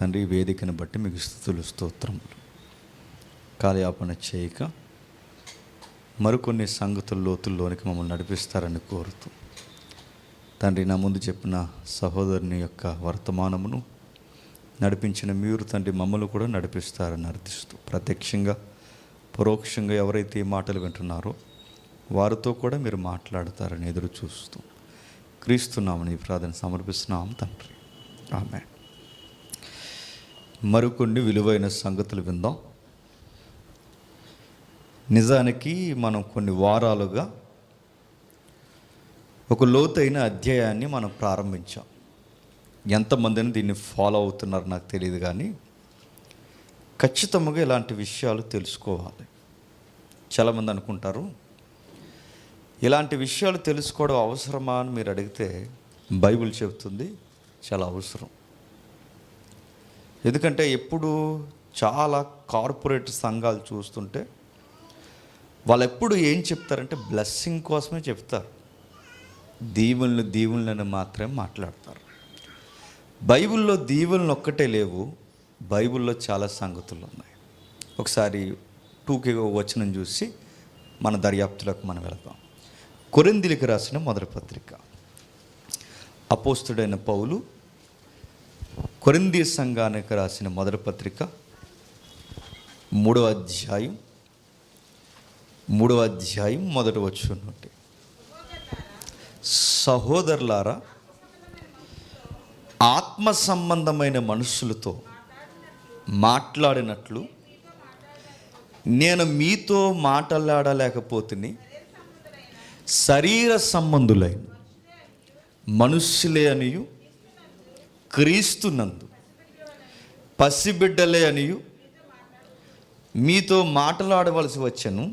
తండ్రి, వేదికను బట్టి మీకు స్తుతులు స్తోత్రములు. కాలయాపన చేయక మరికొన్ని సంగతుల లోతుల్లోనికి మమ్మల్ని నడిపిస్తారని కోరుతూ, తండ్రి, నా ముందు చెప్పిన సహోదరుని యొక్క వర్తమానమును నడిపించిన మీరు తండ్రి మమ్మల్ని కూడా నడిపిస్తారని అర్థిస్తూ, ప్రత్యక్షంగా పరోక్షంగా ఎవరైతే ఈ మాటలు వింటున్నారో వారితో కూడా మీరు మాట్లాడతారని ఎదురు చూస్తూ క్రీస్తున్నామని ప్రార్థన సమర్పిస్తున్నాం తండ్రి. ఆమేన్. మరికొన్ని విలువైన సంగతులు విందాం. నిజానికి మనం కొన్ని వారాలుగా ఒక లోతైన అధ్యాయాన్ని మనం ప్రారంభించాం. ఎంతమందిని దీన్ని ఫాలో అవుతున్నారు నాకు తెలియదు, కానీ ఖచ్చితంగా ఇలాంటి విషయాలు తెలుసుకోవాలి. చాలామంది అనుకుంటారు, ఇలాంటి విషయాలు తెలుసుకోవడం అవసరమా అని మీరు అడిగితే బైబిల్ చెబుతుంది చాలా అవసరం. ఎందుకంటే ఎప్పుడు చాలా కార్పొరేట్ సంఘాలు చూస్తుంటే వాళ్ళు ఎప్పుడు ఏం చెప్తారంటే బ్లెస్సింగ్ కోసమే చెప్తారు, దీవెనలను మాత్రమే మాట్లాడతారు. బైబిల్లో దీవెనలు ఒక్కటే లేవు, బైబిల్లో చాలా సంగతులు ఉన్నాయి. ఒకసారి టూకీగా వచనం చూసి మన దర్యాప్తులకు మనం వెళదాం. కొరింథీయులకు రాసిన మొదటి పత్రిక. అపోస్తుడైన పౌలు కొరింథీ సంఘానికి రాసిన మొదటి పత్రిక 3వ అధ్యాయం మొదటి వచనం నుండి, సహోదరులారా, ఆత్మ సంబంధమైన మనుషులతో మాట్లాడినట్లు నేను మీతో మాట్లాడలేకపోతుని, శరీర సంబంధులైన మనుష్యులే అనియు, క్రీస్తునందు పసిబిడ్డలే అనియు మీతో మాట్లాడవలసి వచ్చెను.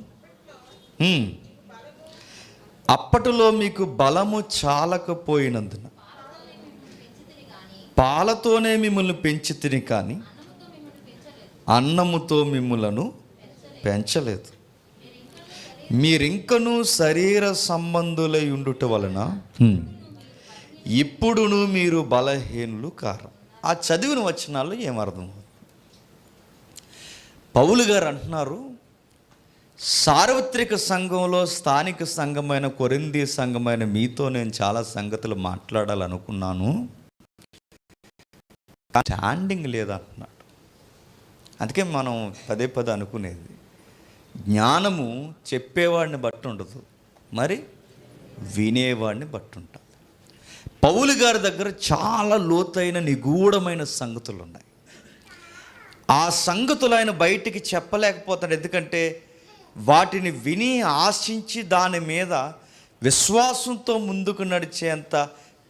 అప్పటిలో మీకు బలము చాలకపోయినందున పాలతోనే మిమ్మల్ని పెంచితిని, కానీ అన్నముతో మిమ్ములను పెంచలేదు. మీరింకనూ శరీర సంబంధులై ఉండుట వలన ఇప్పుడును మీరు బలహీనులు కారు. ఆ చదివిన వచనాల్లో ఏమర్థం? పౌలు గారు అంటున్నారు, సార్వత్రిక సంఘంలో స్థానిక సంఘమైన కొరింథీ సంఘమైన మీతో నేను చాలా సంగతులు మాట్లాడాలనుకున్నాను, స్టాండింగ్ లేదంటున్నాడు. అందుకే మనం పదే అనుకునేది, జ్ఞానము చెప్పేవాడిని బట్టి ఉండదు, మరి వినేవాడిని బట్టి ఉంటుంది. పౌలు గారి దగ్గర చాలా లోతైన నిగూఢమైన సంగతులు ఉన్నాయి. ఆ సంగతులు ఆయన బయటికి చెప్పలేకపోతాడు, ఎందుకంటే వాటిని విని ఆశించి దాని మీద విశ్వాసంతో ముందుకు నడిచేంత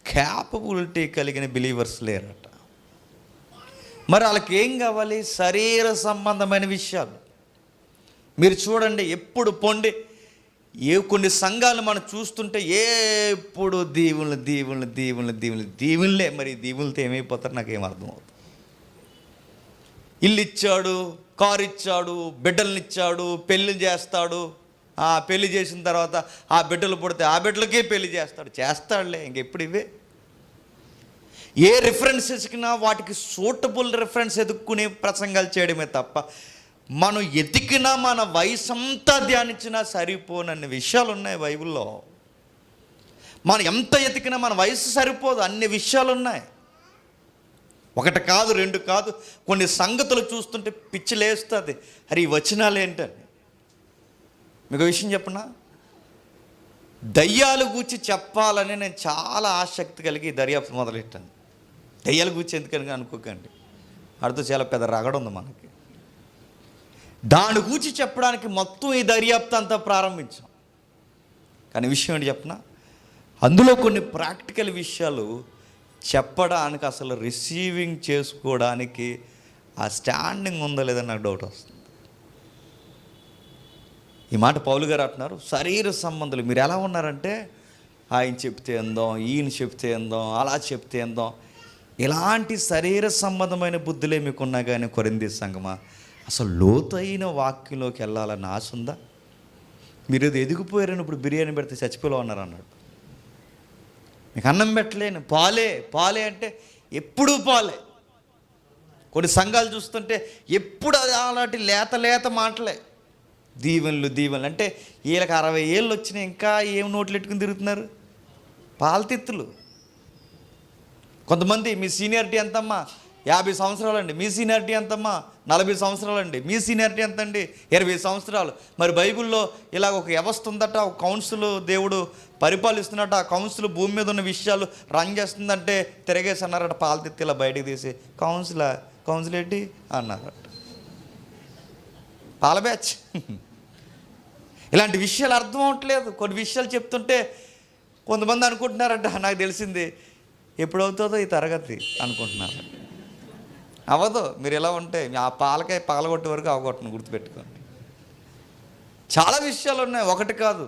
క్యాపబిలిటీ కలిగిన బిలీవర్స్ లేరట. మరి వాళ్ళకి ఏం కావాలి? శరీర సంబంధమైన విషయాలు. మీరు చూడండి, ఎప్పుడు పొండి కొన్ని సంఘాలు మనం చూస్తుంటే ఎప్పుడు దీవులే. మరి దీవులతో ఏమైపోతారు నాకేం అర్థం అవుతుంది. ఇల్లు ఇచ్చాడు, కారు ఇచ్చాడు, బిడ్డల్ని ఇచ్చాడు, పెళ్ళి చేస్తాడు. పెళ్లి చేసిన తర్వాత ఆ బిడ్డలు పుడితే ఆ బిడ్డలకే పెళ్లి చేస్తాడులే. ఇంకెప్పుడు ఇవే ఏ రిఫరెన్స్ ఎతికినా వాటికి సూటబుల్ రిఫరెన్స్ ఎదుక్కునే ప్రసంగాలు చేయడమే తప్ప, మనం ఎతికినా మన వయసు అంతా ధ్యానించినా సరిపోనన్ని విషయాలు ఉన్నాయి బైబిల్లో. మనం ఎంత ఎతికినా మన వయసు సరిపోదు, అన్ని విషయాలు ఉన్నాయి. ఒకటి కాదు, రెండు కాదు, కొన్ని సంగతులు చూస్తుంటే పిచ్చి లేస్తుంది. అరే, ఈ వచనాలు ఏంటని మీకు విషయం చెప్పనా? దయ్యాలు గూర్చి చెప్పాలని నేను చాలా ఆసక్తి కలిగి దర్యాప్తు మొదలెట్టాను. దయ్యాలు గూర్చి ఎందుకని అనుకోకండి, అడితో చాలా పెద్ద రగడ ఉంది మనకి. దాని గూర్చి చెప్పడానికి మొత్తం ఈ దర్యాప్తు అంతా ప్రారంభించాం. కానీ విషయం ఏంటి చెప్పనా, అందులో కొన్ని ప్రాక్టికల్ విషయాలు చెప్పడానికి, అసలు రిసీవింగ్ చేసుకోవడానికి ఆ స్టాండింగ్ ఉందో లేదని నాకు డౌట్ వస్తుంది. ఈ మాట పౌలు గారు అంటున్నారు, శరీర సంబంధాలు మీరు ఎలా ఉన్నారంటే, ఆయన చెప్తే ఎందాం, ఈయన చెప్తే ఎందాం, అలా చెప్తే ఎందాం, ఇలాంటి శరీర సంబంధమైన బుద్ధులే మీకున్నా. కానీ కొరింథీ సంఘమా, అసలు లోతైన వాక్యంలోకి వెళ్ళాలన్న ఆశ ఉందా? మీరు ఏదో ఎదిగిపోయారని ఇప్పుడు బిర్యానీ పెడితే చచ్చిపోలో ఉన్నారు అన్నాడు. మీకు అన్నం పెట్టలేను, పాలే అంటే ఎప్పుడూ పాలే. కొన్ని సంఘాలు చూస్తుంటే ఎప్పుడు అలాంటి లేత లేత మాటలే, దీవెనలు అంటే వీళ్ళకి 60 ఏళ్ళు వచ్చినాయి ఇంకా ఏం నోట్లు ఎట్టుకుని తిరుగుతున్నారు, పాలతిత్తులు. కొంతమంది మీ సీనియారిటీ ఎంతమ్మా, 50 సంవత్సరాలండి. మీ సీనియారిటీ ఎంతమ్మా, 40 సంవత్సరాలండి. మీ సీనియారిటీ ఎంతండి, 20 సంవత్సరాలు. మరి బైబిల్లో ఇలా ఒక వ్యవస్థ ఉందట, ఒక కౌన్సిల్ దేవుడు పరిపాలిస్తున్నట్టు, ఆ కౌన్సిల్ భూమి మీద ఉన్న విషయాలు రన్ చేస్తుందంటే తిరగేసి అన్నారట, పాలతిత్తి ఇలా బయటికి తీసి కౌన్సిల్ ఏంటి అన్నారట, పాల బ్యాచ్. ఇలాంటి విషయాలు అర్థం అవ్వట్లేదు. కొన్ని విషయాలు చెప్తుంటే కొంతమంది అనుకుంటున్నారంట, నాకు తెలిసింది ఎప్పుడవుతుందో ఈ తరగతి అనుకుంటున్నారు. అవ్వదు. మీరు ఎలా ఉంటే ఆ పాలకాయ పగలగొట్టే వరకు అవగొట్టను, గుర్తుపెట్టుకోండి. చాలా విషయాలు ఉన్నాయి, ఒకటి కాదు.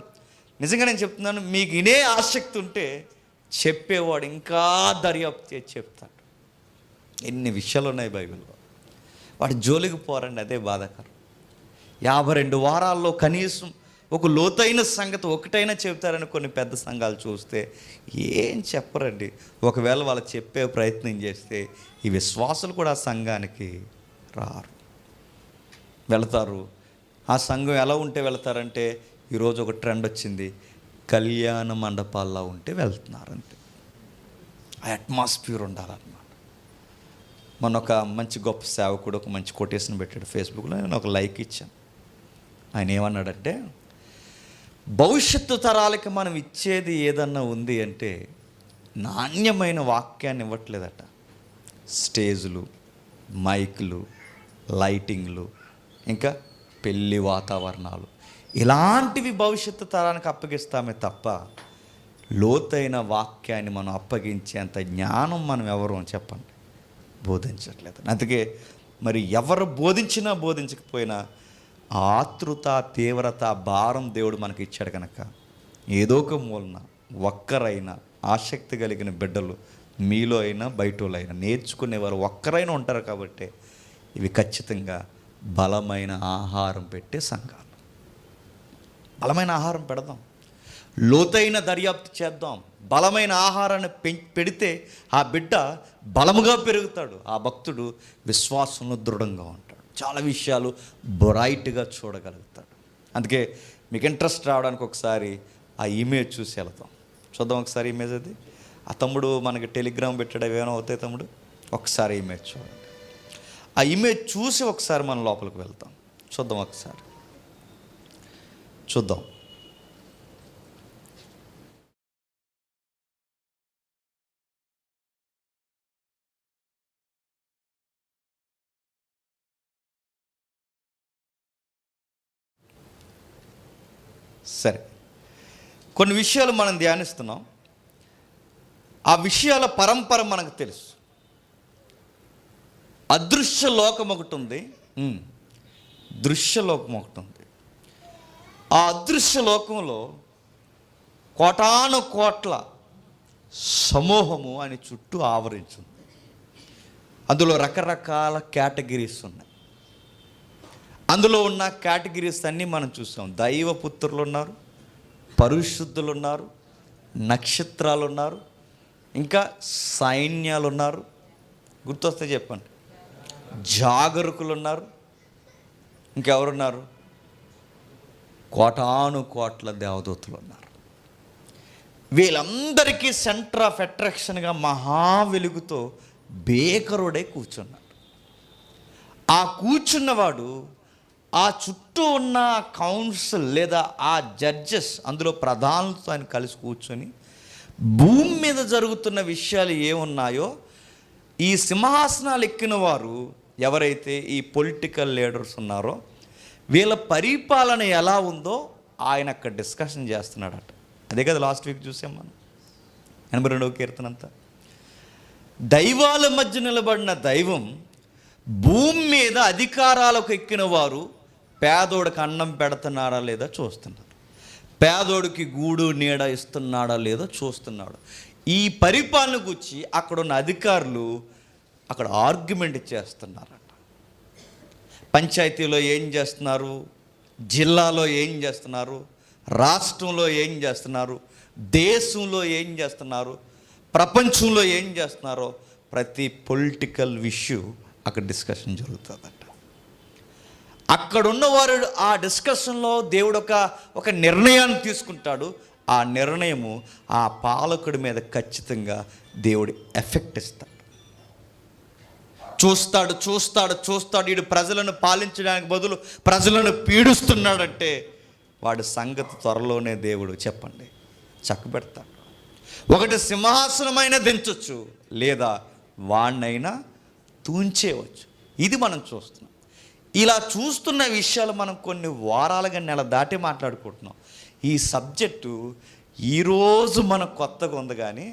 నిజంగా నేను చెప్తున్నాను, మీకు ఇనే ఆసక్తి ఉంటే చెప్పేవాడు ఇంకా దర్యాప్తు చేసి చెప్తాడు. ఎన్ని విషయాలు ఉన్నాయి బైబిల్లో, వాటి జోలికి పోరండి, అదే బాధాకరం. 52 వారాల్లో కనీసం ఒక లోతైన సంగతి ఒకటైనా చెప్తారని కొన్ని పెద్ద సంఘాలు చూస్తే ఏం చెప్పరండి. ఒకవేళ వాళ్ళు చెప్పే ప్రయత్నం చేస్తే ఈ విశ్వాసులు కూడా ఆ సంఘానికి రారు, వెళతారు. ఆ సంఘం ఎలా ఉంటే వెళతారంటే, ఈరోజు ఒక ట్రెండ్ వచ్చింది, కళ్యాణ మండపాల్లో ఉంటే వెళ్తున్నారు అంతే. ఆ అట్మాస్ఫియర్ ఉండాలన్నమాట. మొన్న ఒక మంచి గొప్ప సేవకుడు ఒక మంచి కొటేషన్ పెట్టాడు ఫేస్బుక్లో, నేను ఒక లైక్ ఇచ్చాను. ఆయన ఏమన్నాడంటే, భవిష్యత్తు తరాలకి మనం ఇచ్చేది ఏదన్నా ఉంది అంటే నాణ్యమైన వాక్యాన్ని ఇవ్వట్లేదట. స్టేజులు, మైకులు, లైటింగ్లు, ఇంకా పెళ్ళి వాతావరణాలు, ఇలాంటివి భవిష్యత్తు తరానికి అప్పగిస్తామే తప్ప లోతైన వాక్యాన్ని మనం అప్పగించేంత జ్ఞానం మనం ఎవరు చెప్పండి బోధించట్లేదు. అందుకే మరి ఎవరు బోధించినా బోధించకపోయినా ఆతృత, తీవ్రత, భారం దేవుడు మనకి ఇచ్చాడు కనుక ఏదో ఒక మూలన ఒక్కరైనా ఆసక్తి కలిగిన బిడ్డలు మీలో అయినా బయటలో అయినా నేర్చుకునేవారు ఒక్కరైనా ఉంటారు. కాబట్టి ఇవి ఖచ్చితంగా బలమైన ఆహారం పెట్టే సంఘాలు. బలమైన ఆహారం పెడదాం, లోతైన దర్యాప్తు చేద్దాం. బలమైన ఆహారాన్ని పెడితే ఆ బిడ్డ బలముగా పెరుగుతాడు, ఆ భక్తుడు విశ్వాసంలో దృఢంగా ఉంటాడు, చాలా విషయాలు బ్రైట్గా చూడగలుగుతాడు. అందుకే మీకు ఇంట్రెస్ట్ రావడానికి ఒకసారి ఆ ఇమేజ్ చూసి వెళ్తాం. చూద్దాం ఒకసారి ఇమేజ్. అది ఆ తమ్ముడు మనకి టెలిగ్రామ్ పెట్టాడు, ఏమైనా అవుతాయి తమ్ముడు, ఒకసారి ఇమేజ్ చూడండి. ఆ ఇమేజ్ చూసి ఒకసారి మనం లోపలికి వెళ్తాం. చూద్దాం ఒకసారి, చూద్దాం. సరే, కొన్ని విషయాలు మనం ధ్యానిస్తున్నాం. ఆ విషయాల పరంపర మనకు తెలుసు. అదృశ్య లోకం ఒకటి ఉంది, దృశ్యలోకం ఒకటి ఉంది. ఆ అదృశ్య లోకంలో కోటాను కోట్ల సమూహము అని చుట్టూ ఆవరించింది. అందులో రకరకాల కేటగిరీస్ ఉన్నాయి. అందులో ఉన్న కేటగిరీస్ అన్నీ మనం చూసాం. దైవపుత్రులు ఉన్నారు, పరిశుద్ధులు ఉన్నారు, నక్షత్రాలు ఉన్నారు, ఇంకా సైన్యాలు ఉన్నారు. గుర్తొస్తే చెప్పండి. జాగరుకులు ఉన్నారు, ఇంకెవరున్నారు? కోటాను కోట్ల దేవదూతలు ఉన్నారు. వీళ్ళందరికీ సెంటర్ ఆఫ్ అట్రాక్షన్గా మహా వెలుగుతో బేకరుడే కూర్చున్నాడు. ఆ కూర్చున్నవాడు ఆ చుట్టూ ఉన్న కౌన్సిల్ లేదా ఆ జడ్జెస్, అందులో ప్రధానులతో ఆయన కలిసి కూర్చొని భూమి మీద జరుగుతున్న విషయాలు ఏమున్నాయో ఈ సింహాసనాలు ఎక్కిన వారు ఎవరైతే ఈ పొలిటికల్ లీడర్స్ ఉన్నారో వీళ్ళ పరిపాలన ఎలా ఉందో ఆయన అక్కడ డిస్కషన్ చేస్తున్నాడట. అదే కదా లాస్ట్ వీక్ చూసాం మనం 82వ కీర్తన అంతా. దైవాల మధ్య నిలబడిన దైవం భూమి మీద అధికారాలకు ఎక్కిన వారు పేదోడికి అన్నం పెడుతున్నాడా లేదా చూస్తున్నారు, పేదోడికి గూడు నీడ ఇస్తున్నాడా లేదా చూస్తున్నాడు. ఈ పరిపాలన గురించి అక్కడున్న అధికారులు అక్కడ ఆర్గ్యుమెంట్ చేస్తున్నారట. పంచాయతీలో ఏం చేస్తున్నారు, జిల్లాలో ఏం చేస్తున్నారు, రాష్ట్రంలో ఏం చేస్తున్నారు, దేశంలో ఏం చేస్తున్నారు, ప్రపంచంలో ఏం చేస్తున్నారో ప్రతి పొలిటికల్ ఇష్యూ అక్కడ డిస్కషన్ జరుగుతుందట. అక్కడున్నవారు ఆ డిస్కషన్లో దేవుడు ఒక నిర్ణయాన్ని తీసుకుంటాడు. ఆ నిర్ణయము ఆ పాలకుడి మీద ఖచ్చితంగా దేవుడు ఎఫెక్ట్ ఇస్తాడు. చూస్తాడు వీడు ప్రజలను పాలించడానికి బదులు ప్రజలను పీడిస్తున్నాడంటే వాడి సంగతి త్వరలోనే దేవుడు చెప్పండి చక్కబెడతాడు. ఒకటి సింహాసనమైనా దించవచ్చు, లేదా వాణ్ణైనా తూంచేయవచ్చు. ఇది మనం చూస్తున్నాం. ఇలా చూస్తున్న విషయాలు మనం కొన్ని వారాలుగా నెల దాటి మాట్లాడుకుంటున్నాం. ఈ సబ్జెక్టు ఈరోజు మనకు కొత్తగా ఉంది, కానీ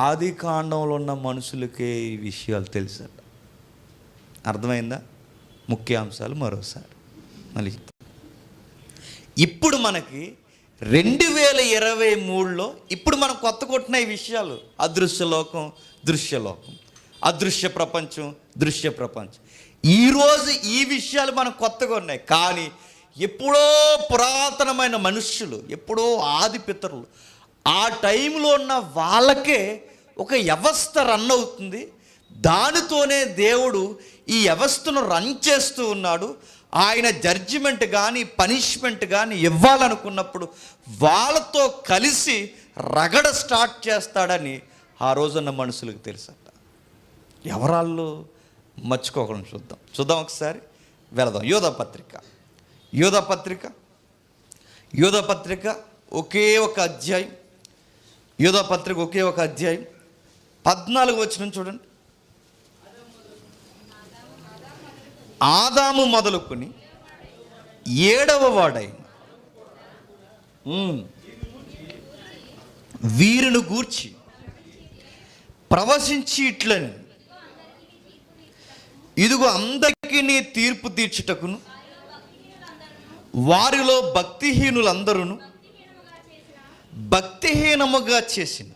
ఆది కాండంలో ఉన్న మనుషులకే ఈ విషయాలు తెలుసట. అర్థమైందా? ముఖ్యాంశాలు మరోసారి మళ్ళీ ఇప్పుడు మనకి 2023లో ఇప్పుడు మనం కొత్త కొట్టిన ఈ విషయాలు అదృశ్యలోకం, దృశ్యలోకం, అదృశ్య ప్రపంచం, దృశ్య ప్రపంచం. ఈరోజు ఈ విషయాలు మనకు కొత్తగా ఉన్నాయి, కానీ ఎప్పుడో పురాతనమైన మనుష్యులు, ఎప్పుడో ఆది పితరులు, ఆ టైంలో ఉన్న వాళ్ళకే ఒక వ్యవస్థ రన్ అవుతుంది. దానితోనే దేవుడు ఈ వ్యవస్థను రన్ చేస్తూ ఉన్నాడు. ఆయన జడ్జిమెంట్ కానీ పనిష్మెంట్ కానీ ఇవ్వాలనుకున్నప్పుడు వాళ్ళతో కలిసి రగడ స్టార్ట్ చేస్తాడని ఆ రోజున్న మనుషులకు తెలుసట. ఎవరాళ్ళు మర్చిపోకుండా చూద్దాం ఒకసారి వెళదాం. యోధపత్రిక ఒకే ఒక అధ్యాయం. యోధపత్రిక ఒకే ఒక అధ్యాయం 14 వచనం చూడండి. ఆదాము మొదలుకొని 7వ వాడైన వీరును గూర్చి ప్రవశించి ఇట్లని, ఇదిగో అందరికీ నీ తీర్పు తీర్చుటకును వారిలో భక్తిహీనులందరూ భక్తిహీనముగా చేసిన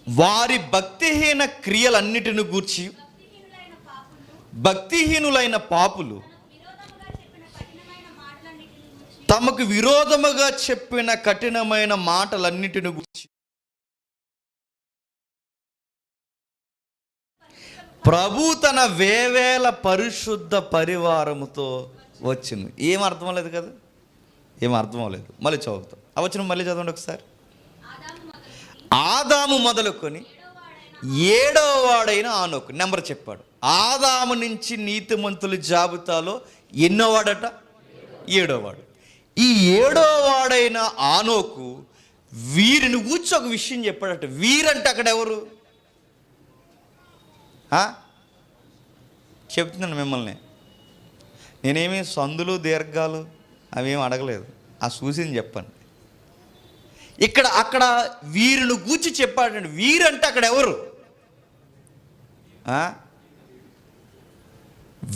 వారి భక్తిహీన క్రియలన్నిటిని గూర్చి భక్తిహీనులైన పాపులు తమకు విరోధముగా చెప్పిన కఠినమైన మాటలన్నిటిని గూర్చి ప్రభు తన వేవేల పరిశుద్ధ పరివారముతో వచ్చింది. ఏం అర్థం లేదు కదా, ఏం అర్థం లేదు. మళ్ళీ చదువుతాం. ఆ వచనం మళ్ళీ చదవండి ఒకసారి. ఆదాము మొదలుకొని 7వ వాడైన ఆనోకు నెంబర్ చెప్పాడు. ఆదాము నుంచి నీతిమంతుల జాబితాలో ఎన్నో వాడట? 7వ వాడు. ఈ 7వ వాడైన ఆనోకు వీరిని కూర్చో ఒక విషయం చెప్పాడట. వీరంటే అక్కడ ఎవరు? చెప్తున్నాను మిమ్మల్ని, నేనేమి సందులు దీర్ఘాలు అవేమి అడగలేదు, ఆ చూసింది చెప్పండి. అక్కడ వీరిని గూర్చి చెప్పాడండి. వీరంటే అక్కడ ఎవరు?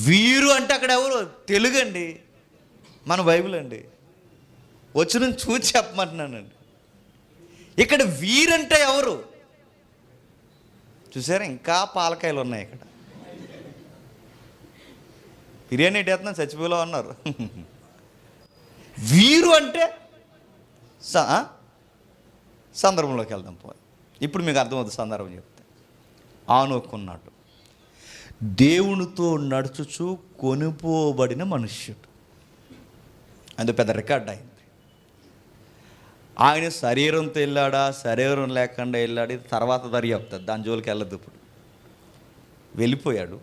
వీరు అంటే అక్కడ ఎవరు? తెలుగు అండి, మన బైబిల్ అండి. వచ్చిన చూసి చెప్పమంటున్నానండి. ఇక్కడ వీరంటే ఎవరు? చూసారా, ఇంకా పాలకాయలు ఉన్నాయి ఇక్కడ. బిర్యానీ ఎట్టేస్తున్నా చచ్చిపోయేలా ఉన్నారు. వీరు అంటే సందర్భంలోకి వెళ్దాం పోయి. ఇప్పుడు మీకు అర్థమవుతుంది సందర్భం చెప్తే. ఆనోకున్నాడు దేవునితో నడుచుచు కొనుపోబడిన మనుష్యుడు. అది పెద్ద రికార్డ్ అయింది. ఆయన శరీరంతో వెళ్ళాడా, శరీరం లేకుండా వెళ్ళాడు, తర్వాత దర్యాప్తుంది, దాని జోలికి వెళ్ళదు. ఇప్పుడు వెళ్ళిపోయాడు.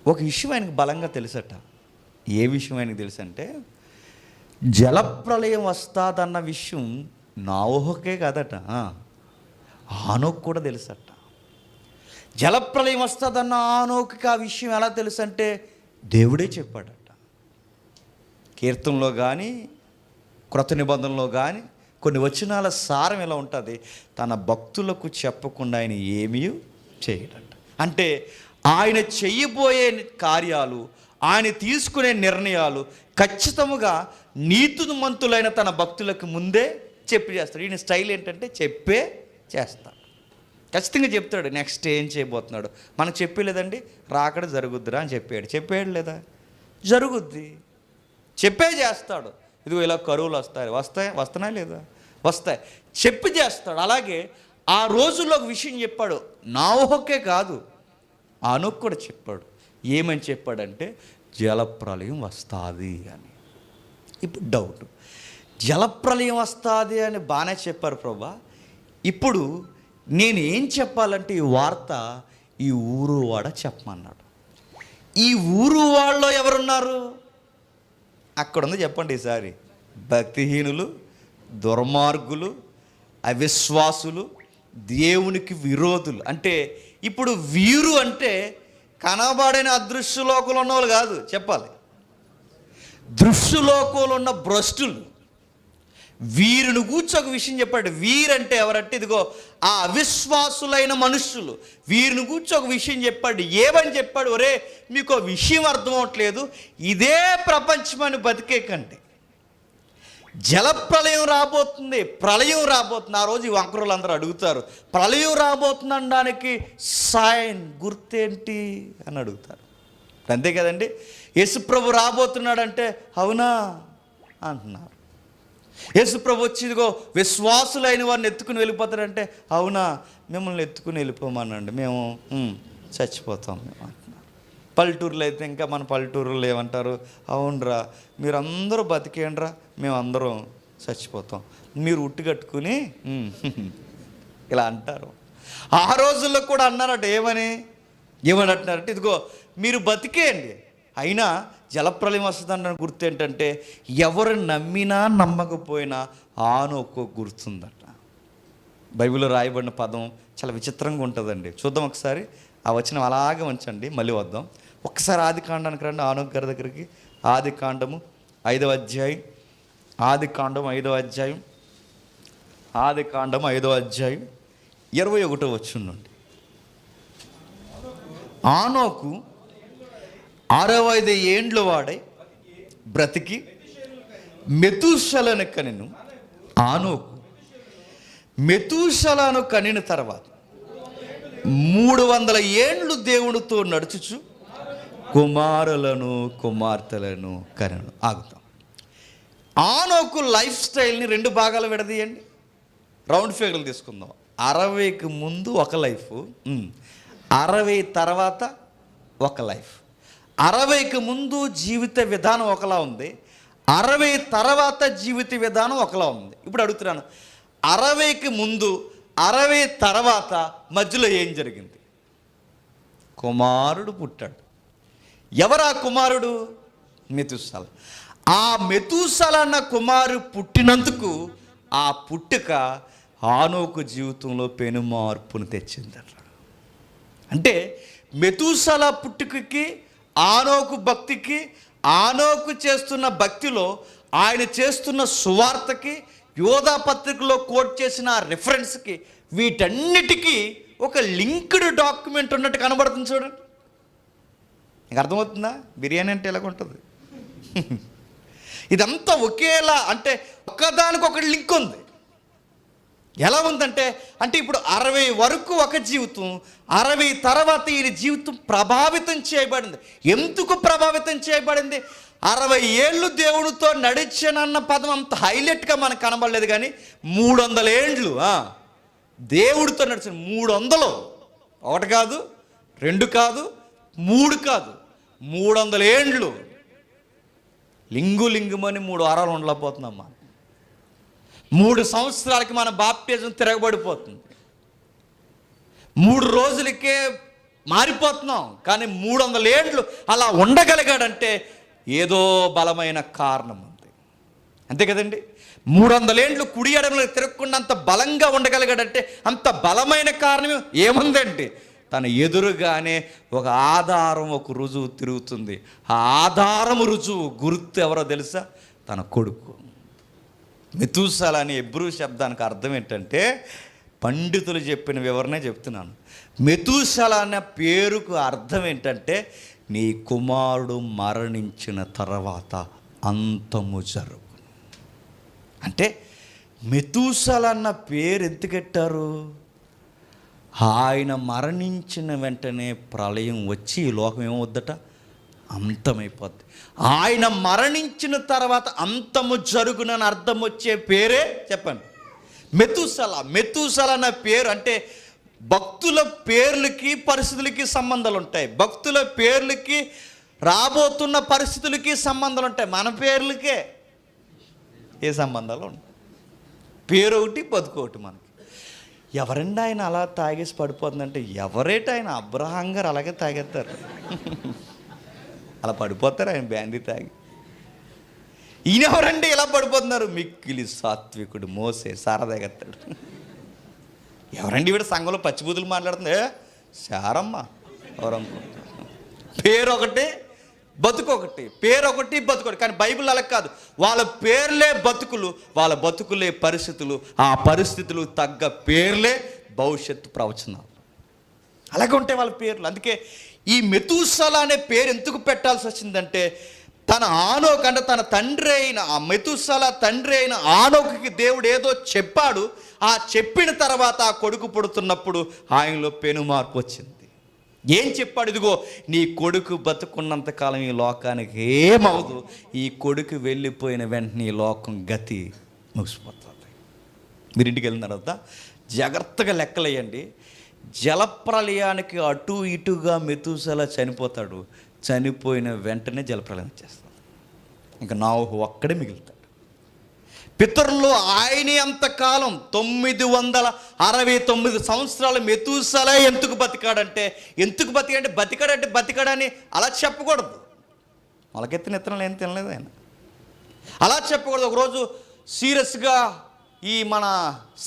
ఒక విషయం ఆయనకు బలంగా తెలుసట. ఏ విషయం ఆయనకు తెలుసు అంటే, జలప్రలయం వస్తాదన్న విషయం నా ఊహకే కాదట, ఆనోకు కూడా తెలుసట. జలప్రలయం వస్తుందన్న ఆనోకి ఆ విషయం ఎలా తెలుసు అంటే దేవుడే చెప్పాడట. కీర్తనలో కానీ క్రొత్త నిబంధనలో కానీ కొన్ని వచనాల సారం ఎలా ఉంటుంది, తన భక్తులకు చెప్పకుండా ఆయన ఏమీ చేయడట. అంటే ఆయన చెయ్యబోయే కార్యాలు, ఆయన తీసుకునే నిర్ణయాలు ఖచ్చితంగా నీతిమంతులైన తన భక్తులకు ముందే చెప్పి చేస్తాడు. ఈయన స్టైల్ ఏంటంటే చెప్పే చేస్తాడు. ఖచ్చితంగా చెప్తాడు నెక్స్ట్ ఏం చేయబోతున్నాడు. మనకు చెప్పలేదండి, రాకడ జరుగుద్దిరా అని చెప్పాడు లేదా? జరుగుద్ది. చెప్పే చేస్తాడు. ఇదిగో ఇలా కరువులు వస్తున్నాయి లేదా? వస్తాయి. చెప్పి చేస్తాడు. అలాగే ఆ రోజుల్లో ఒక విషయం చెప్పాడు. నా ఊహకే కాదు, ఆనోకు కూడా చెప్పాడు. ఏమని చెప్పాడంటే జలప్రలయం వస్తుంది అని. ఇప్పుడు డౌట్, జలప్రలయం వస్తుంది అని బాగానే చెప్పారు ప్రభా, ఇప్పుడు నేను ఏం చెప్పాలంటే ఈ వార్త ఈ ఊరు వాడ చెప్పమన్నాడు. ఈ ఊరు వాళ్ళలో ఎవరున్నారు? అక్కడ ఉంది చెప్పండి ఈసారి. భక్తిహీనులు, దుర్మార్గులు, అవిశ్వాసులు, దేవునికి విరోధులు. అంటే ఇప్పుడు వీరు అంటే కనబడిన అదృశ్యలోకంలో ఉన్న వాళ్ళు కాదు, చెప్పాలి దృశ్యలోకంలో ఉన్న భ్రష్టులు. వీరిని కూర్చో ఒక విషయం చెప్పాడు. వీరంటే ఎవరంటే ఇదిగో ఆ అవిశ్వాసులైన మనుషులు. వీరిని కూర్చో ఒక విషయం చెప్పాడు. ఏమని చెప్పాడు? ఒరే మీకు ఒక విషయం అర్థం అవట్లేదు, ఇదే ప్రపంచమని బతికే కంటే జలప్రలయం రాబోతుంది, ప్రళయం రాబోతుంది. ఆ రోజు ఈ వంకరులు అందరూ అడుగుతారు, ప్రళయం రాబోతుంది అనడానికి సైన్ గుర్తేంటి అని అడుగుతారు. అంతే కదండి. యేసుప్రభు రాబోతున్నాడంటే అవునా అంటున్నారు. యేసుప్రభు వచ్చి ఇదిగో విశ్వాసులైన వారిని ఎత్తుకుని వెళ్ళిపోతారంటే అవునా, మిమ్మల్ని ఎత్తుకుని వెళ్ళిపోమనండి, మేము చచ్చిపోతాం మేము అంటున్నారు. పల్లెటూరులో అయితే ఇంకా మన పల్లెటూరులో ఏమంటారు? అవునరా మీరందరూ బతికేయండిరా, మేము అందరం చచ్చిపోతాం, మీరు ఉట్టి కట్టుకుని ఇలా అంటారు. ఆ రోజుల్లో కూడా అన్నారట. ఏమని అంటున్నారంటే ఇదిగో మీరు బతికేయండి, అయినా జలప్రలయం వస్తుందని గుర్తు ఏంటంటే ఎవరు నమ్మినా నమ్మకపోయినా ఆనోకు గుర్తుందట. బైబిల్లో రాయబడిన పదం చాలా విచిత్రంగా ఉంటుందండి. చూద్దాం ఒకసారి. ఆ వచనం అలాగే ఉంచండి, మళ్ళీ వద్దాం. ఒకసారి ఆది కాండానికి రండి, ఆనోకు గారి దగ్గరికి. ఆది కాండము 5వ అధ్యాయం, ఆది కాండం 5వ అధ్యాయం, ఆది కాండం 5వ అధ్యాయం 21వ వచనం నుండి. ఆనోకు 65 ఏండ్లు వాడై బ్రతికి మెతూషలను కనెను. ఆనోకు మెతూషలను కనిన తర్వాత 300 ఏండ్లు దేవుడితో నడుచుచు కుమారులను కుమార్తెలను కనెను. ఆగుతాం. ఆనోకు లైఫ్ స్టైల్ని 2 భాగాలు విడదీయండి, రౌండ్ ఫిగర్లు తీసుకుందాం. 60కి ముందు ఒక లైఫ్, 60 తర్వాత ఒక లైఫ్. 60కి ముందు జీవిత విధానం ఒకలా ఉంది, 60 తర్వాత జీవిత విధానం ఒకలా ఉంది. ఇప్పుడు అడుగుతున్నాను, 60కి ముందు 60 తర్వాత మధ్యలో ఏం జరిగింది? కుమారుడు పుట్టాడు. ఎవరా కుమారుడు? మెతూషల. ఆ మెతూషల అన్న కుమారుడు పుట్టినందుకు ఆ పుట్టుక ఆనోకు జీవితంలో పెను మార్పును తెచ్చిందట. అంటే మెతూషల పుట్టుకకి, ఆనోకు భక్తికి, ఆనోకు చేస్తున్న భక్తిలో ఆయన చేస్తున్న సువార్తకి, యోధా పత్రికలో కోట్ చేసిన రిఫరెన్స్కి, వీటన్నిటికీ ఒక లింక్డ్ డాక్యుమెంట్ ఉన్నట్టు కనబడుతుంది. చూడండి, నీకు అర్థమవుతుందా? బిర్యానీ అంటే ఎలాగ ఉంటుంది? ఇదంతా ఒకేలా, అంటే ఒక్కదానికొకటి లింక్ ఉంది. ఎలా ఉందంటే అంటే ఇప్పుడు 60 వరకు ఒక జీవితం, 60 తర్వాత ఈయన జీవితం ప్రభావితం చేయబడింది. ఎందుకు ప్రభావితం చేయబడింది? 60 ఏళ్ళు దేవుడితో నడిచానన్న పదం అంత హైలైట్గా మనకు కనబడలేదు, కానీ 300 ఏండ్లు దేవుడితో నడిచిన 300, 1 కాదు, 2 కాదు, 3 కాదు, 300 ఏండ్లు లింగుమని 3 వారాలు ఉండలేకపోతున్నామ్మా. 3 సంవత్సరాలకి మన బాప్టిజం తిరగబడిపోతుంది. 3 రోజులకే మారిపోతున్నాం. కానీ 300 ఏండ్లు అలా ఉండగలిగాడంటే ఏదో బలమైన కారణం ఉంది, అంతే కదండి. 300 ఏండ్లు కుడి ఎడమలు తిరగకుండా అంత బలంగా ఉండగలిగాడంటే అంత బలమైన కారణం ఏముందండి? తన ఎదురుగానే ఒక ఆధారం, ఒక రుజువు తిరుగుతుంది. ఆ ఆధారము, రుజువు, గుర్తు ఎవరో తెలుసా? తన కొడుకు. మెతూషల అనే హెబ్రూ శబ్దానికి అర్థం ఏంటంటే, పండితులు చెప్పిన వివరణే చెప్తున్నాను. మెతూషల అనే పేరుకు అర్థం ఏంటంటే, నీ కుమారుడు మరణించిన తర్వాత అంతము జరుగు. అంటే మెతూషల అన్న పేరు ఎందుకెట్టారు? ఆయన మరణించిన వెంటనే ప్రళయం వచ్చి ఈ లోకం ఏమవుద్దట? అంతమైపోద్ది. ఆయన మరణించిన తర్వాత అంతము జరుగునని అర్థం వచ్చే పేరే చెప్పండి మెతూషల. మెతూషల అన్న పేరు అంటే భక్తుల పేర్లకి పరిస్థితులకి సంబంధాలు ఉంటాయి. భక్తుల పేర్లకి రాబోతున్న పరిస్థితులకి సంబంధాలు ఉంటాయి. మన పేర్లకే ఏ సంబంధాలు ఉంటాయి? పేరు ఒకటి, బతుకు ఒకటి. మనకి ఎవరండి ఆయన అలా తాగేసి పడిపోతుందంటే, ఎవరేటి ఆయన? అబ్రహాం గారు అలాగే తాగేస్తారు. అలా పడిపోతారు ఆయన బ్యాండీ తాగి. ఈయన ఎవరండి ఇలా పడిపోతున్నారు? మిక్కిలి సాత్వికుడు మోసే సారదాగెత్తాడు. ఎవరండి వీడు సంఘంలో పచ్చిబూతులు మాట్లాడుతుంది? శారమ్మ ఎవరనుకుంటారు? పేరు ఒకటి, బతుకు ఒకటి. పేరు ఒకటి, బతుకు ఒకటి. కానీ బైబిల్ అలా కాదు. వాళ్ళ పేర్లే బతుకులు, వాళ్ళ బతుకులే పరిస్థితులు, ఆ పరిస్థితులు తగ్గ పేర్లే భవిష్యత్తు ప్రవచనాలు. అలాగే ఉంటాయి వాళ్ళ పేర్లు. అందుకే ఈ మెతూసల అనే పేరు ఎందుకు పెట్టాల్సి వచ్చిందంటే, తన ఆనోకు అంటే తన తండ్రి అయిన ఆ మెతూసల తండ్రి అయిన ఆనోకుకి దేవుడు ఏదో చెప్పాడు. ఆ చెప్పిన తర్వాత ఆ కొడుకు పుడుతున్నప్పుడు ఆయనలో పెను మార్పు వచ్చింది. ఏం చెప్పాడు? ఇదిగో నీ కొడుకు బతుకున్నంతకాలం ఈ లోకానికి ఏమవుదు, ఈ కొడుకు వెళ్ళిపోయిన వెంటనే ఈ లోకం గతి ముగిసిపోతుంది. మీరు ఇంటికి వెళ్ళిన తర్వాత జాగ్రత్తగా లెక్కలేయండి. జలప్రలయానికి అటు ఇటుగా మెతూసల చనిపోతాడు. చనిపోయిన వెంటనే జలప్రలయం చేస్తాడు. ఇంకా నోహు ఒక్కడే మిగులుతాడు. పితరుల్లో ఆయన అంతకాలం 969 సంవత్సరాలు మెతూసల ఎందుకు బతికాడంటే, బతికాడని అలా చెప్పకూడదు. మొలకెత్తిన ఇత్తనాలు ఏం తినలేదు ఆయన, అలా చెప్పకూడదు. ఒకరోజు సీరియస్గా ఈ మన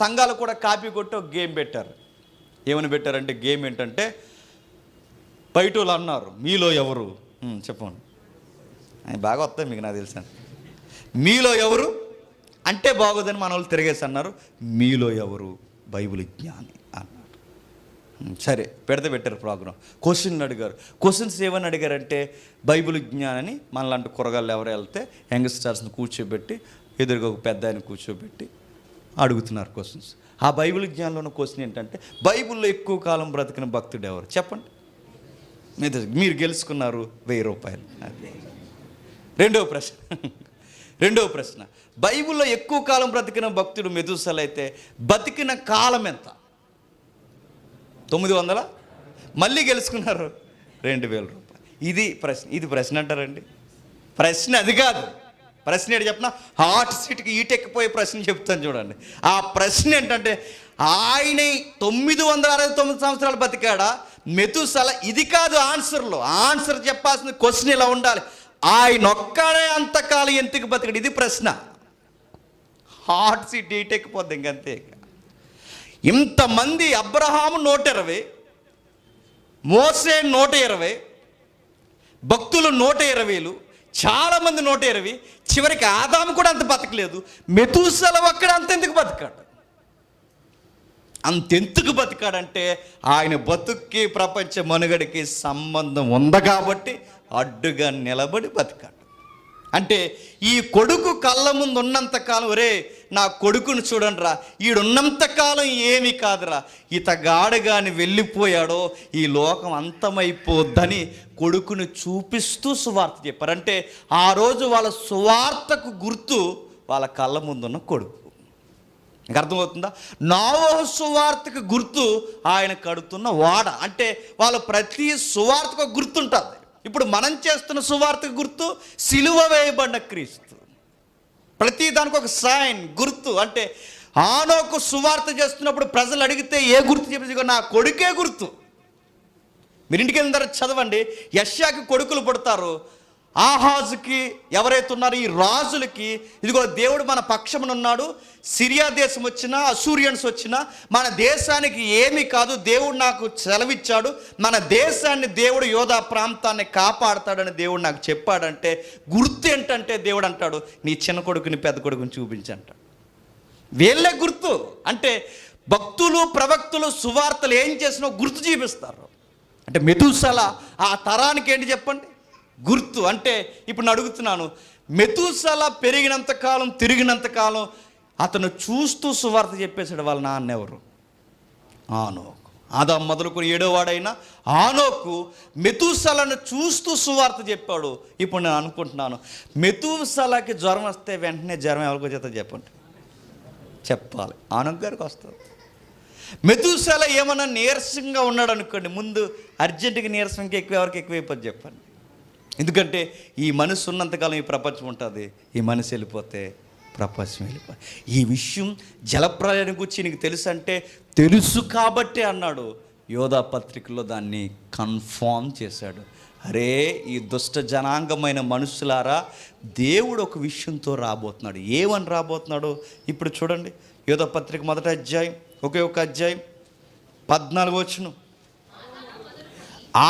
సంఘాలు కూడా కాపీ కొట్టి ఒక గేమ్ పెట్టారు. ఏమని పెట్టారంటే, గేమ్ ఏంటంటే, బయట వాళ్ళు అన్నారు, మీలో ఎవరు చెప్పండి. ఆయన బాగా వస్తాయి మీకు, నాకు తెలుసాను. మీలో ఎవరు అంటే బాగోదని మన వాళ్ళు తిరిగేసి అన్నారు, మీలో ఎవరు బైబిల్ జ్ఞాని అన్నారు. సరే పెట్టారు ప్రోగ్రాం. క్వశ్చన్ అడిగారు. క్వశ్చన్స్ ఏమని అడిగారంటే, బైబిల్ జ్ఞానని మనలాంటి కూరగాయలు ఎవరు వెళ్తే యంగ్స్టర్స్ని కూర్చోబెట్టి ఎదురుగా ఒక పెద్ద ఆయన కూర్చోబెట్టి అడుగుతున్నారు క్వశ్చన్స్. ఆ బైబిల్ జ్ఞానంలో ఉన్న క్వశ్చన్ ఏంటంటే, బైబిల్లో ఎక్కువ కాలం బ్రతికిన భక్తుడు ఎవరు చెప్పండి. మీరు గెలుచుకున్నారు 1000 రూపాయలు. రెండవ ప్రశ్న, బైబిల్లో ఎక్కువ కాలం బ్రతికిన భక్తుడు మెతూసల అయితే బతికిన కాలం ఎంత? 900. మళ్ళీ గెలుచుకున్నారు 2000 రూపాయలు. ఇది ప్రశ్న అంటారండి? ప్రశ్న అది కాదు. ప్రశ్న ఏంటి చెప్పిన, హాట్ సీట్కి ఈటెక్కిపోయే ప్రశ్న చెప్తాను చూడండి. ఆ ప్రశ్న ఏంటంటే, ఆయన 969 సంవత్సరాలు బతికాడా మెతూసల? ఇది కాదు ఆన్సర్లో. ఆన్సర్ చెప్పాల్సిన క్వశ్చన్ ఇలా ఉండాలి, ఆయన ఒక్కడే అంతకాలం ఎందుకు బతికాడు? ఇది ప్రశ్న. హాట్ సీట్ ఈటెక్కిపోద్ది ఇంకంతే. ఇంతమంది, అబ్రహాము 120, మోసే 120, భక్తులు 120, చాలామంది 120, చివరికి ఆదాము కూడా అంత బతకలేదు. మెతూసల ఒక్కడ అంతెందుకు బతికాడు? అంతెందుకు బతికాడంటే, ఆయన బతుక్కి ప్రపంచ మనుగడికి సంబంధం ఉంది కాబట్టి అడ్డుగా నిలబడి బతికాడు. అంటే ఈ కొడుకు కళ్ళ ముందు ఉన్నంతకాలం, ఒరే నా కొడుకును చూడండి రా, ఈడున్నంతకాలం ఏమీ కాదురా, ఇతగాడుగాని వెళ్ళిపోయాడో ఈ లోకం అంతమైపోద్దని కొడుకును చూపిస్తూ సువార్త చెప్పారు. అంటే ఆ రోజు వాళ్ళ సువార్తకు గుర్తు వాళ్ళ కళ్ళ ముందున్న కొడుకు. మీకు అర్థమవుతుందా? నోవహు సువార్తకు గుర్తు ఆయన కడుతున్న వాడ. అంటే వాళ్ళు ప్రతి సువార్తకు గుర్తుంటుంది. ఇప్పుడు మనం చేస్తున్న సువార్తకు గుర్తు సిలువ వేయబడిన క్రీస్తు. ప్రతి దానికి ఒక సైన్, గుర్తు. అంటే ఆనోకు సువార్త చేస్తున్నప్పుడు ప్రజలు అడిగితే ఏ గుర్తు చెప్పేసి, నా కొడుకే గుర్తు. మీరు ఇంటికి వెళ్ళిన తర్వాత చదవండి, యెషయాకి కొడుకులు పుడతారు. ఆహాజుకి ఎవరైతే ఉన్నారో ఈ రాజులకి, ఇదిగో దేవుడు మన పక్షమున ఉన్నాడు, సిరియా దేశం వచ్చినా అసూరియన్స్ వచ్చినా మన దేశానికి ఏమీ కాదు, దేవుడు నాకు సెలవిచ్చాడు, మన దేశాన్ని దేవుడు యోధా ప్రాంతాన్ని కాపాడతాడని దేవుడు నాకు చెప్పాడంటే గుర్తు ఏంటంటే, దేవుడు అంటాడు నీ చిన్న కొడుకుని పెద్ద కొడుకుని చూపించంటాడు. వీళ్ళే గుర్తు. అంటే భక్తులు ప్రవక్తులు సువార్తలు ఏం చేసినా గుర్తు చూపిస్తారు. అంటే మెతూసల ఆ తరానికి ఏంటి చెప్పండి? గుర్తు. అంటే ఇప్పుడు నేను అడుగుతున్నాను, మెతూసల పెరిగినంతకాలం తిరిగినంతకాలం అతను చూస్తూ సువార్త చెప్పేశాడు. వాళ్ళ నాన్న ఎవరు? ఆనోకు. ఆదాము మొదలుకొని 7వ వాడైనా ఆనోకు మెతూసలను చూస్తూ సువార్త చెప్పాడు. ఇప్పుడు నేను అనుకుంటున్నాను, మెతూసలకి జ్వరం వస్తే వెంటనే జ్వరం ఎవరికి వచ్చేతో చెప్పండి? చెప్పాలి, ఆనోకు గారికి వస్తుంది. మెతూసేల ఏమన్నా నీరసంగా ఉన్నాడు అనుకోండి, ముందు అర్జెంటుగా నీరసంగా ఎవరికి ఎక్కువైపోద్ది చెప్పండి. ఎందుకంటే ఈ మనసు ఉన్నంతకాలం ఈ ప్రపంచం ఉంటుంది, ఈ మనసు వెళ్ళిపోతే ప్రపంచం వెళ్ళిపోతుంది. ఈ విషయం జలప్రలయం గురించి నీకు తెలుసు అంటే తెలుసు కాబట్టి అన్నాడు. యోధా పత్రికలో దాన్ని కన్ఫామ్ చేశాడు. అరే ఈ దుష్ట జనాంగమైన మనుషులారా, దేవుడు ఒక విషయంతో రాబోతున్నాడు. ఏమని రాబోతున్నాడు ఇప్పుడు చూడండి. యోధా పత్రిక 1వ అధ్యాయం, ఒకే ఒక అధ్యాయం 14వ వచనం.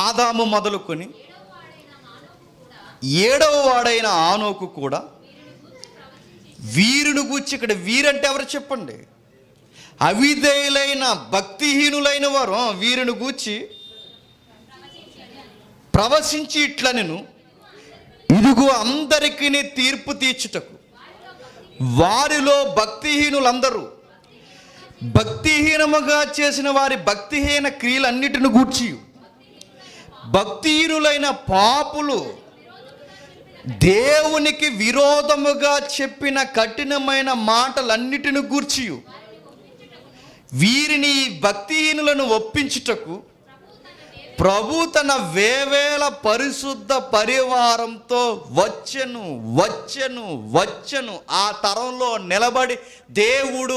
ఆదాము మొదలుకొని 7వ వాడైన ఆనోకు కూడా వీరుని గూర్చి, ఇక్కడ వీరంటే ఎవరు చెప్పండి? అవిధేయులైన భక్తిహీనులైన వారు వీరుని గూర్చి ప్రవశించి ఇట్లనెను, ఇదిగో అందరికీ తీర్పు తీర్చుటకు వారిలో భక్తిహీనులందరూ భక్తిహీనముగా చేసిన వారి భక్తిహీన క్రియలన్నిటిని గూర్చి భక్తిహీనులైన పాపులు దేవునికి విరోధముగా చెప్పిన కఠినమైన మాటలన్నిటిని గూర్చి వీరిని భక్తిహీనులను ఒప్పించుటకు ప్రభు తన వేవేల పరిశుద్ధ పరివారంతో వచ్చెను. ఆ తరంలో నిలబడి దేవుడు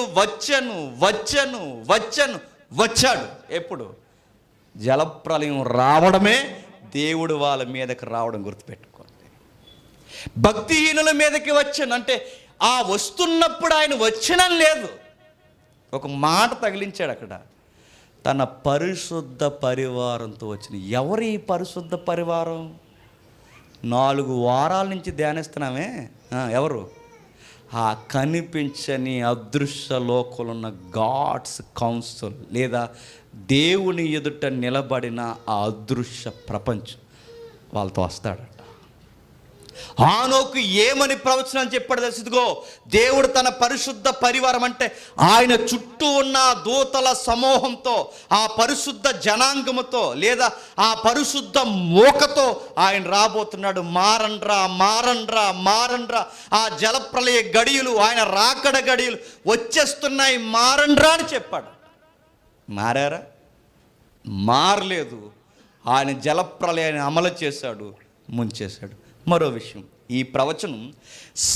వచ్చాడు. ఎప్పుడు? జలప్రలయం రావడమే దేవుడు వాళ్ళ మీదకి రావడం గుర్తుపెట్టుకోండి. భక్తిహీనుల మీదకి వచ్చాను అంటే ఆ వస్తున్నప్పుడు ఆయన వచ్చనని లేదు, ఒక మాట తగిలించాడు అక్కడ. తన పరిశుద్ధ పరివారంతో వచ్చిన. ఎవరు ఈ పరిశుద్ధ పరివారం? 4 వారాల నుంచి ధ్యానిస్తున్నామే. ఎవరు? ఆ కనిపించని అదృశ్య లోకంలో గాడ్స్ కౌన్సిల్, లేదా దేవుని ఎదుట నిలబడిన ఆ అదృశ్య ప్రపంచం వాళ్ళతో వస్తాడు. ఆనోకు ఏమని ప్రవచనం చెప్పాడు తెలుసు? ఇదిగో దేవుడు తన పరిశుద్ధ పరివారం అంటే ఆయన చుట్టూ ఉన్న దూతల సమూహంతో, ఆ పరిశుద్ధ జనాంగముతో, లేదా ఆ పరిశుద్ధ మోకతో ఆయన రాబోతున్నాడు. మారండ్రా ఆ జలప్రలయ గడియలు, ఆయన రాకడ గడియలు వచ్చేస్తున్నాయి, మారండ్రా అని చెప్పాడు. మారారా? మారలేదు. ఆయన జలప్రలయాన్ని అమలు చేశాడు, ముంచేశాడు. మరో విషయం, ఈ ప్రవచనం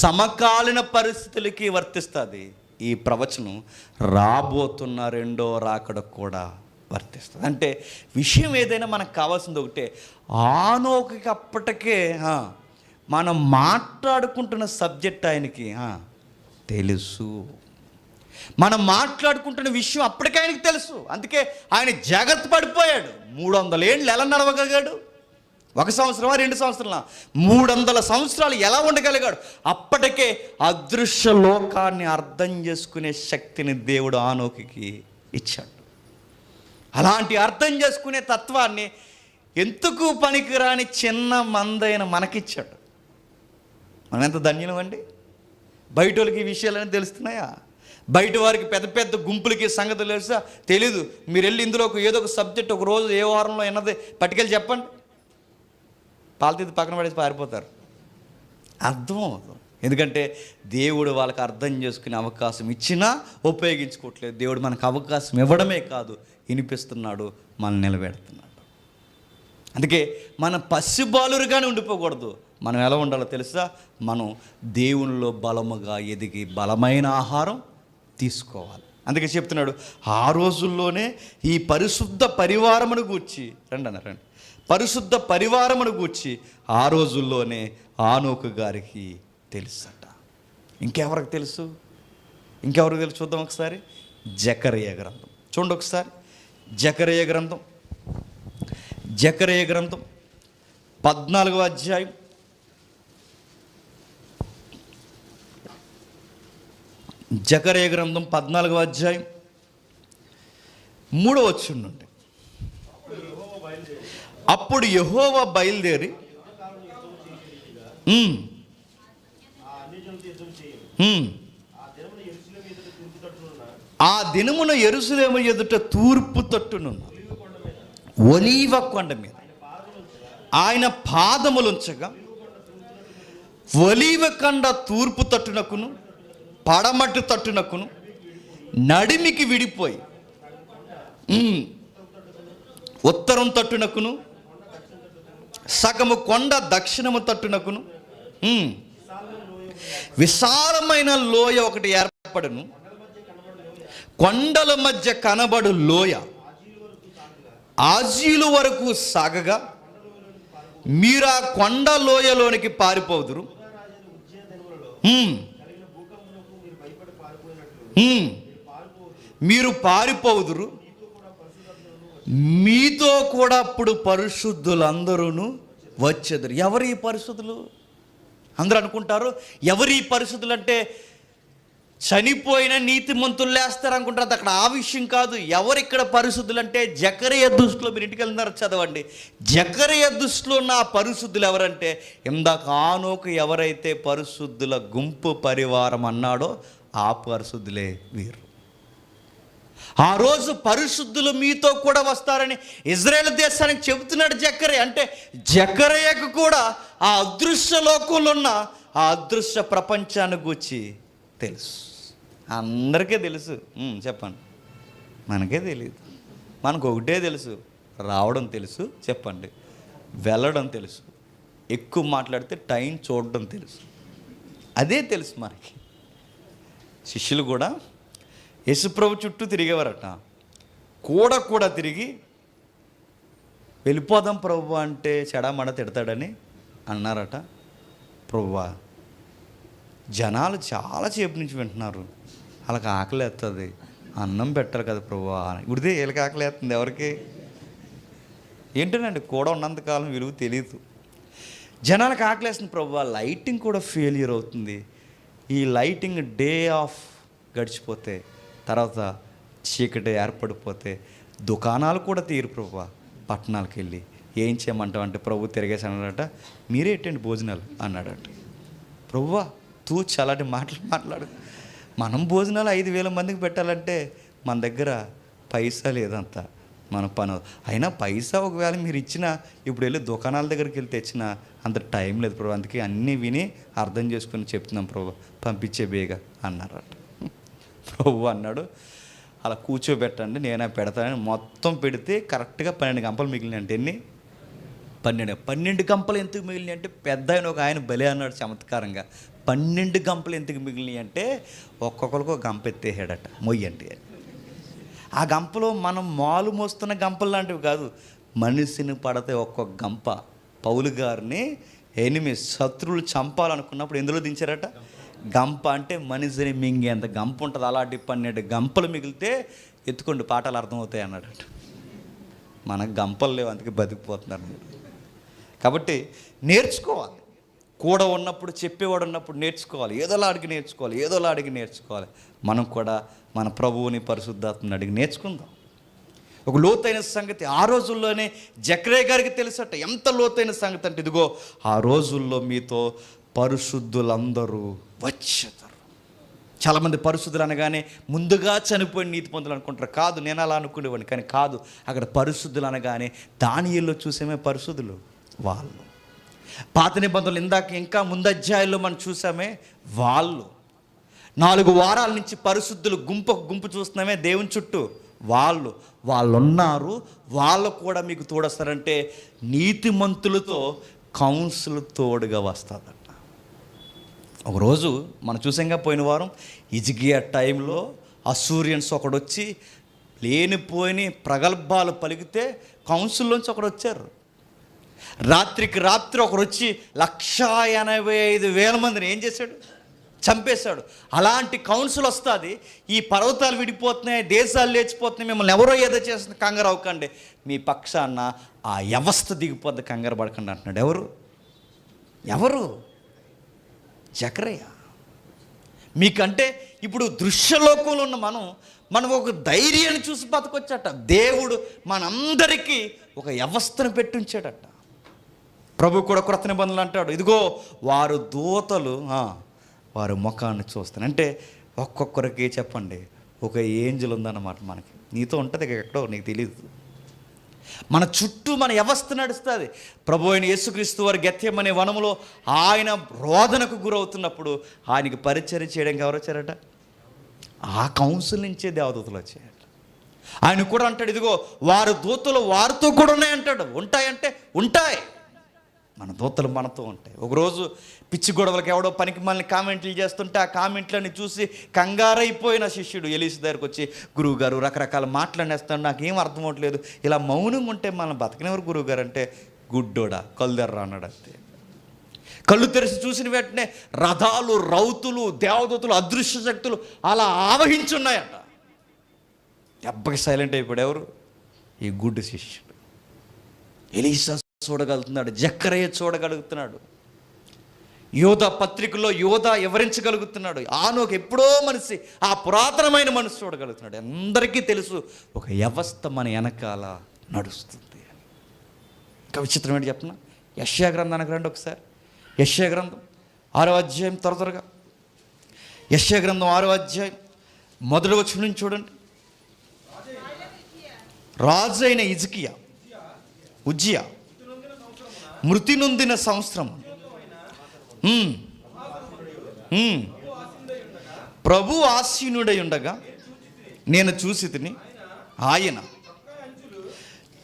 సమకాలీన పరిస్థితులకి వర్తిస్తుంది. ఈ ప్రవచనం రాబోతున్న 2వ రాకడ కూడా వర్తిస్తుంది. అంటే విషయం ఏదైనా మనకు కావాల్సింది ఒకటే. ఆనోకుకి అప్పటికే మనం మాట్లాడుకుంటున్న సబ్జెక్ట్ ఆయనకి తెలుసు. మనం మాట్లాడుకుంటున్న విషయం అప్పటికే ఆయనకి తెలుసు. అందుకే ఆయన జాగ్రత్త పడిపోయాడు. 300 ఏళ్ళు ఎలా నడవగలిగాడు? 1 సంవత్సరమా 2 సంవత్సరాల? 300 సంవత్సరాలు ఎలా ఉండగలిగాడు? అప్పటికే అదృశ్య లోకాన్ని అర్థం చేసుకునే శక్తిని దేవుడు ఆనోకుకి ఇచ్చాడు. అలాంటి అర్థం చేసుకునే తత్వాన్ని ఎందుకు పనికిరాని చిన్న మందైన మనకిచ్చాడు. మనం ఎంత ధన్యులమండి. బయట వాళ్ళకి ఈ విషయాలన్నీ తెలుస్తున్నాయా? బయట వారికి పెద్ద పెద్ద గుంపులకి సంగతులు తెలుసా? తెలీదు. మీరు వెళ్ళి ఇందులో ఏదో ఒక సబ్జెక్ట్ ఒక రోజు ఏ వారంలో ఎన్నది పట్టుకెళ్ళి చెప్పండి, పాలతీతి పక్కన పడేసి పారిపోతారు. అర్థం అవుతుంది. ఎందుకంటే దేవుడు వాళ్ళకి అర్థం చేసుకునే అవకాశం ఇచ్చినా ఉపయోగించుకోవట్లేదు. దేవుడు మనకు అవకాశం ఇవ్వడమే కాదు, వినిపిస్తున్నాడు, మనల్ని నిలబెడుతున్నాడు. అందుకే మనం పసిబాలురుగానే ఉండిపోకూడదు. మనం ఎలా ఉండాలో తెలుసా? మనం దేవునిలో బలముగా ఎదిగి బలమైన ఆహారం తీసుకోవాలి. అందుకే చెప్తున్నాడు, ఆ రోజుల్లోనే ఈ పరిశుద్ధ పరివారమును గూర్చి రండి పరిశుద్ధ పరివారమును గూర్చి ఆ రోజుల్లోనే ఆనోకు గారికి తెలుసట. ఇంకెవరికి తెలుసు? చూద్దాం ఒకసారి. జకరియా గ్రంథం చూడండి ఒకసారి. జకరియా గ్రంథం 14వ అధ్యాయం 14వ అధ్యాయం 3వ వచనం నుండి. అప్పుడు యెహోవా బయలుదేరి ఆ దినమున యెరూషలేము ఎదుట తూర్పు తట్టునున్న ఒలీవ కొండ మీద ఆయన పాదములుంచగా ఒలీవ కొండ తూర్పు తట్టునకును పడమటి తట్టునకును నడిమికి విడిపోయి ఉత్తరం తట్టునకును సగము కొండ దక్షిణము తట్టునకును విశాలమైన లోయ ఒకటి ఏర్పడును. కొండల మధ్య కనబడు లోయ ఆజీలు వరకు సాగగా మీరు ఆ కొండ లోయలోనికి పారిపోదురు. మీరు పారిపోదురు, మీతో కూడా అప్పుడు పరిశుద్ధులందరూ వచ్చేదరు. ఎవరు ఈ పరిశుద్ధులు? అందరూ అనుకుంటారు ఎవరు ఈ పరిశుద్ధులు అంటే చనిపోయిన నీతిమంతులు లేస్తారు అనుకుంటారు. అక్కడ ఆ విషయం కాదు. ఎవరు ఇక్కడ పరిశుద్ధులు అంటే జకరియా దృష్టిలో, మీరు ఇంటికి వెళ్తున్నారు చదవండి, జకరియా దృష్టిలో ఉన్న ఆ పరిశుద్ధులు ఎవరంటే ఇందాక ఆనోకు ఎవరైతే పరిశుద్ధుల గుంపు పరివారం అన్నాడో ఆ పరిశుద్ధులే వీరు. ఆ రోజు పరిశుద్ధులు మీతో కూడా వస్తారని ఇజ్రాయేల్ దేశానికి చెబుతున్నాడు జకరియా. అంటే జకరియకు కూడా ఆ అదృశ్య లోకంలో ఉన్న ఆ అదృశ్య ప్రపంచాన్ని గూర్చి తెలుసు. అందరికీ తెలుసు. చెప్పండి. మనకే తెలియదు. మనకు ఒకటే తెలుసు, రావడం తెలుసు, చెప్పండి, వెళ్ళడం తెలుసు, ఎక్కువ మాట్లాడితే టైం చూడడం తెలుసు. అదే తెలుసు మనకి. శిష్యులు కూడా యేసుప్రభు చుట్టూ తిరిగేవారట. కూడా తిరిగి వెళ్ళిపోదాం ప్రభు అంటే చెడామడ తిడతాడని అన్నారట. ప్రభువా, జనాలు చాలా సేపు నుంచి వింటున్నారు, వాళ్ళకి ఆకలి వేస్తుంది, అన్నం పెట్టాలి కదా ప్రభువా. ఇప్పుడే వీళ్ళకి ఆకలి వేస్తుంది. ఎవరికి ఏంటండి, కూడా ఉన్నంతకాలం విలువ తెలియదు. జనాలకు ఆకలి వేస్తుంది ప్రభువా. లైటింగ్ కూడా ఫెయిల్యూర్ అవుతుంది. ఈ లైటింగ్ డే ఆఫ్ గడిచిపోతే తర్వాత చీకటి ఏర్పడిపోతే దుకాణాలు కూడా తీరు ప్రభువా. పట్టణాలకు వెళ్ళి ఏం చేయమంటావు అంటే ప్రభు తిరిగేసి అన్నాడట, మీరే ఏంటండి భోజనాలు అన్నాడట. ప్రభువా తూచి అలాంటి మాట్లాడు. మనం భోజనాలు 5,000 మందికి పెట్టాలంటే మన దగ్గర పైసా లేదంతా, మన పని అయినా పైసా ఒకవేళ మీరు ఇచ్చినా ఇప్పుడు వెళ్ళి దుకాణాల దగ్గరికి వెళ్ళి తెచ్చినా అంత టైం లేదు ప్రభు. అందుకే అన్నీ విని అర్థం చేసుకుని చెప్తున్నాం ప్రభు, పంపించే బేగా అన్నారట. ప్రభు అన్నాడు, అలా కూర్చోబెట్టండి నేనే పెడతానని. మొత్తం పెడితే కరెక్ట్గా 12 గంపలు మిగిలినాయి. అంటే ఎన్ని? 12 గంపలు ఎందుకు మిగిలినాయి అంటే పెద్ద ఒక ఆయన బలే అన్నాడు చమత్కారంగా. 12 గంపలు ఎందుకు మిగిలినాయి అంటే ఒక్కొక్కరికి ఒక గంప ఎత్తేసాడట, మొయ్యంటే. ఆ గంపలో మనం మాలు మోస్తున్న గంపలు లాంటివి కాదు, మనిషిని పడితే ఒక్కొక్క గంప. పౌలు గారిని శత్రువులు చంపాలనుకున్నప్పుడు ఎందులో దించారట? గంప. అంటే మనిషిని మింగేంత గంప ఉంటుంది. అలాంటి 12 గంపలు మిగిలితే ఎత్తుకోండి పాఠాలు అర్థమవుతాయి అన్నాడట. మనకు గంపలు లేవు, అందుకే బతికిపోతున్నారు మీరు. కాబట్టి నేర్చుకోవాలి. కూడా ఉన్నప్పుడు, చెప్పేవాడు ఉన్నప్పుడు నేర్చుకోవాలి. ఏదోలా అడిగి నేర్చుకోవాలి. మనం కూడా మన ప్రభువుని పరిశుద్ధాత్మని అడిగి నేర్చుకుందాం. ఒక లోతైన సంగతి ఆ రోజుల్లోనే జకరియా గారికి తెలుసట. ఎంత లోతైన సంగతి అంటే ఇదిగో ఆ రోజుల్లో మీతో పరిశుద్ధులందరూ వచ్చేతారు. చాలామంది పరిశుద్ధులు అనగానే ముందుగా చనిపోయిన నీతిమంతులు అనుకుంటారు. కాదు, నేను అలా అనుకునేవాడిని, కానీ కాదు. అక్కడ పరిశుద్ధులు అనగానే దానియేలులో చూసామే పరిశుద్ధులు వాళ్ళు. పాత నిబంధనలు ఇందాక ఇంకా ముందు అధ్యాయాల్లో మనం చూసామే వాళ్ళు. 4 వారాల నుంచి పరిశుద్ధులు గుంపు చూస్తున్నామే దేవుని చుట్టూ. వాళ్ళు ఉన్నారు. వాళ్ళు కూడా మీకు తోడొస్తారంటే నీతిమంతులతో కౌన్సిల్ తోడుగా వస్తుందట. ఒకరోజు మనం చూసాంగా పోయిన వారం హిజ్కియా టైంలో అసూరియన్స్ ఒకడొచ్చి లేనిపోయిన ప్రగల్భాలు పలికితే కౌన్సిల్లోంచి ఒకడు వచ్చారు. రాత్రికి రాత్రి ఒకరు వచ్చి 185,000 మందిని ఏం చేశాడు? చంపేశాడు. అలాంటి కౌన్సిల్ వస్తుంది. ఈ పర్వతాలు విడిపోతున్నాయి, దేశాలు లేచిపోతున్నాయి, మిమ్మల్ని ఎవరో ఏదో చేస్తుంది, కంగారు అవ్వకండి, మీ పక్షాన ఆ వ్యవస్థ దిగిపోద్ది, కంగారు పడకండి అంటున్నాడు. ఎవరు? జకరియా. మీకంటే ఇప్పుడు దృశ్యలోకంలో ఉన్న మనం ఒక ధైర్యాన్ని చూసి బతకొచ్చట. దేవుడు మనందరికీ ఒక వ్యవస్థను పెట్టించాడట. ప్రభు కూడా క్రొత్త నిబంధనలు అంటాడు, ఇదిగో వారు దూతలు వారి ముఖాన్ని చూస్తాను. అంటే ఒక్కొక్కరికి చెప్పండి ఒక ఏంజల్ ఉందన్నమాట. మనకి నీతో ఉంటుంది, ఎక్కడో నీకు తెలియదు. మన చుట్టూ మన వ్యవస్థ నడుస్తుంది. ప్రభు అయిన యేసుక్రీస్తు వారి గెత్సేమనే వనములో ఆయన రోదనకు గురవుతున్నప్పుడు ఆయనకి పరిచర్య చేయడానికి ఎవరు వచ్చారట? ఆ కౌన్సిల్ నుంచే దేవదూతలు వచ్చాయట. ఆయన కూడా అంటాడు, ఇదిగో వారి దూతలు వారితో కూడా ఉన్నాయంటాడు. ఉంటాయంటే ఉంటాయి, మన దూతలు మనతో ఉంటాయి. ఒకరోజు పిచ్చి గొడవలకు ఎవడో పనికి మనల్ని కామెంట్లు చేస్తుంటే ఆ కామెంట్లని చూసి కంగారైపోయిన శిష్యుడు ఎలీసు దగ్గరకు వచ్చి, గురువుగారు రకరకాల మాట్లాడేస్తాడు, నాకేం అర్థం అవట్లేదు, ఇలా మౌనంగా ఉంటే మనం బతకనివ్వరు గురువుగారు అంటే, గుడ్డోడా కళ్ళెర్రా అన్నాడు. అంతే. కళ్ళు తెరిచి చూసిన వెంటనే రథాలు, రౌతులు, దేవదూతలు, అదృశ్య శక్తులు అలా ఆవహించున్నాయట. దెబ్బకి సైలెంట్ అయిపోయాడు. ఎవరు? ఈ గుడ్డు శిష్యుడు. ఎలీషా చూడగలుగుతున్నాడు, జక్కరయ్య చూడగలుగుతున్నాడు, యోధా పత్రికలో యోధా వివరించగలుగుతున్నాడు, ఆనోకు ఎప్పుడో మనిషి, ఆ పురాతనమైన మనసు చూడగలుగుతున్నాడు. అందరికీ తెలుసు ఒక వ్యవస్థ మన వెనకాల నడుస్తుంది. ఇంకా విచిత్రం ఏంటి చెప్పనా? యెషయా గ్రంథానికి రండి ఒకసారి. యెషయా గ్రంథం 6వ అధ్యాయం, త్వరగా యెషయా గ్రంథం 6వ అధ్యాయం 1వ వచనం నుంచి చూడండి. రాజు అయిన ఉజ్జియా మృతి నొందిన సంవత్సరం ప్రభు ఆసీనుడై ఉండగా నేను చూసి తిని,